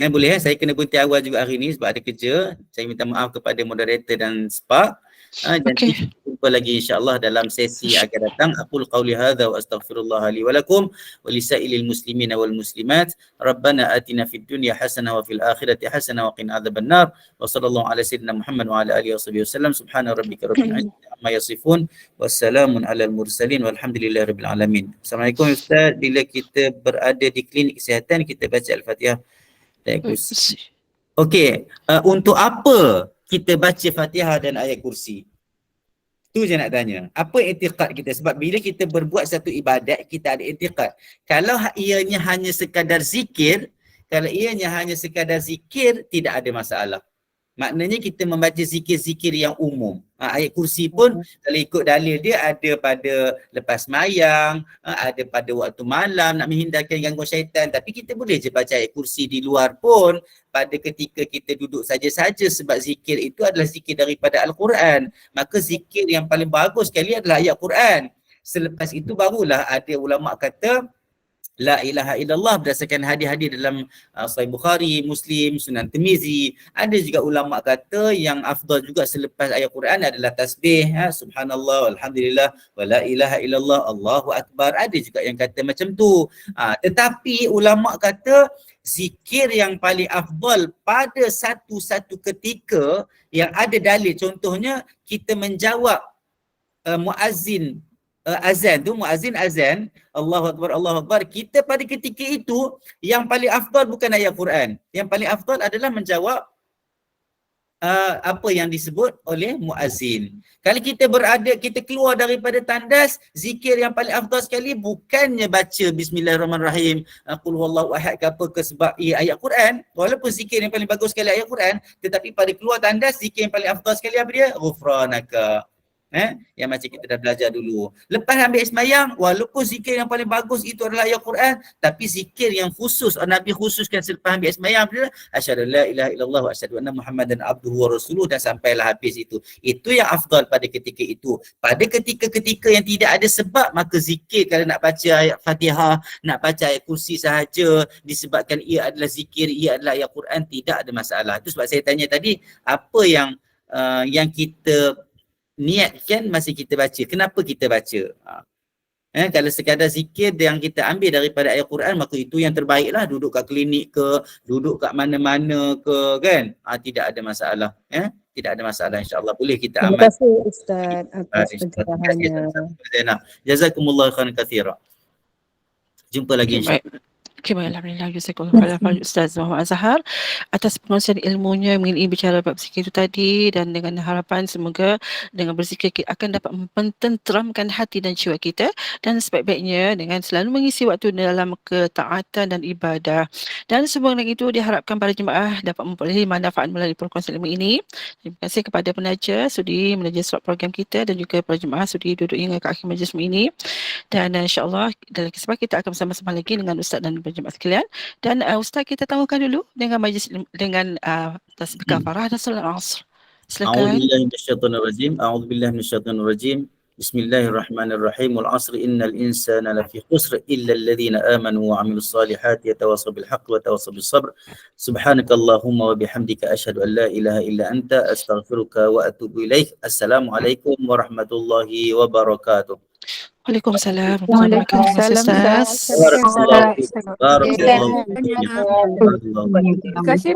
Boleh saya kena berhenti awal juga hari ni sebab ada kerja. Saya minta maaf kepada moderator dan Spark. Nanti jumpa lagi insyaAllah dalam sesi yang akan datang. Aqul qawli hadha wa astaghfirullah li wa lakum wa lisailil muslimin wal muslimat. Rabbana atina fid dunya hasanah wa fil akhirati hasanah wa qina adzabannar. Wa sallallahu ala sayyidina Muhammad wa ala alihi wasallam. Subhana rabbika rabbil izzati amma yasifun. Wassalamun alal mursalin walhamdulillahi rabbil alamin. Assalamualaikum Ustaz. Bila kita berada di klinik kesihatan, kita baca Al-Fatihah. Okey, untuk apa kita baca Fatihah dan ayat kursi? Tu je nak tanya. Apa i'tiqad kita? Sebab bila kita berbuat satu ibadat, kita ada i'tiqad. Kalau ianya hanya sekadar zikir, tidak ada masalah. Maknanya kita membaca zikir-zikir yang umum. Ayat kursi pun kalau ikut dalil dia ada pada lepas sembahyang, ada pada waktu malam nak menghindarkan gangguan syaitan. Tapi kita boleh je baca ayat kursi di luar pun pada ketika kita duduk saja-saja, sebab zikir itu adalah zikir daripada Al-Quran. Maka zikir yang paling bagus sekali adalah ayat Quran. Selepas itu barulah ada ulama kata La ilaha illallah berdasarkan hadis-hadis dalam Sahih Bukhari, Muslim, Sunan Tirmizi. Ada juga ulama kata yang afdal juga selepas ayat Quran adalah tasbih, subhanallah, alhamdulillah, wa la ilaha illallah, Allahu akbar. Ada juga yang kata macam tu. Tetapi ulama kata zikir yang paling afdal pada satu-satu ketika yang ada dalil, contohnya kita menjawab muazzin azan tu, muazzin azan, Allahu akbar, Allahu akbar, kita pada ketika itu yang paling afdal bukan ayat Quran. Yang paling afdal adalah menjawab apa yang disebut oleh muazzin. Kalau kita keluar daripada tandas, zikir yang paling afdal sekali bukannya baca bismillahirrahmanirrahim, qul huwallahu ahad ke apa ke, sebab ayat Quran. Walaupun zikir yang paling bagus sekali ayat Quran, tetapi pada keluar tandas, zikir yang paling afdal sekali apa dia? Ghufranaka. Yang macam kita dah belajar dulu. Lepas ambil sembahyang, walaupun zikir yang paling bagus itu adalah ayat Quran, tapi zikir yang khusus, Nabi khususkan selepas ambil sembahyang adalah asyhadu la ilaha illallah wa asyhadu anna Muhammadan abduhu wa rasuluh, dan sampailah habis itu. Itu yang afdal pada ketika itu. Pada ketika-ketika yang tidak ada sebab, maka zikir kalau nak baca ayat Fatihah, nak baca ayat kursi sahaja, disebabkan ia adalah zikir, ia adalah ayat Quran, tidak ada masalah. Itu sebab saya tanya tadi, apa yang kita niatkan masa kita baca, kenapa kita baca. Kalau sekadar zikir yang kita ambil daripada ayat Quran, maka itu yang terbaik lah. Duduk kat klinik ke, duduk kat mana-mana ke, kan, tidak ada masalah. Tidak ada masalah, insyaAllah boleh kita amal. Terima kasih Ustaz atas pencerahannya. Jazakumullah khairan katsira. Jumpa lagi insyaAllah. Okay, baik. Alhamdulillah. Jazakallah khairan Ustaz Muhammad Azhar atas pengurusan ilmunya mengenai bicara bab zikir itu tadi, dan dengan harapan semoga dengan berzikir kita akan dapat mententeramkan hati dan jiwa kita, dan sebaik-baiknya dengan selalu mengisi waktu dalam ketaatan dan ibadah. Dan sebelum itu diharapkan para jemaah dapat memperoleh manfaat melalui perkongsian ilmu ini. Terima kasih kepada penaja sudi menaja slot program kita dan juga para jemaah sudi duduk hingga ke akhir majlis ini. Dan insyaAllah dalam kesempatan kita akan bersama-sama lagi dengan Ustaz dan jemaah sekalian. Dan Ustaz kita tangguhkan dulu dengan majlis dengan tasbih kafarah dan solat asr. Silakan. A'udzubillahi minasyaitonir rajim. Bismillahirrahmanirrahim. Wal 'asri innal insana lafi khusr illa alladhina amanu wa 'amilus solihati yatawassaw bil haqqi wa tawassaw bis sabr. Subhanakallahumma wa bihamdika asyhadu an la ilaha illa anta astaghfiruka wa atubu ilaik. Assalamualaikum warahmatullahi wabarakatuh. Waalaikumsalam warahmatullahi wabarakatuh. Barakallahu fiik. Terima kasih.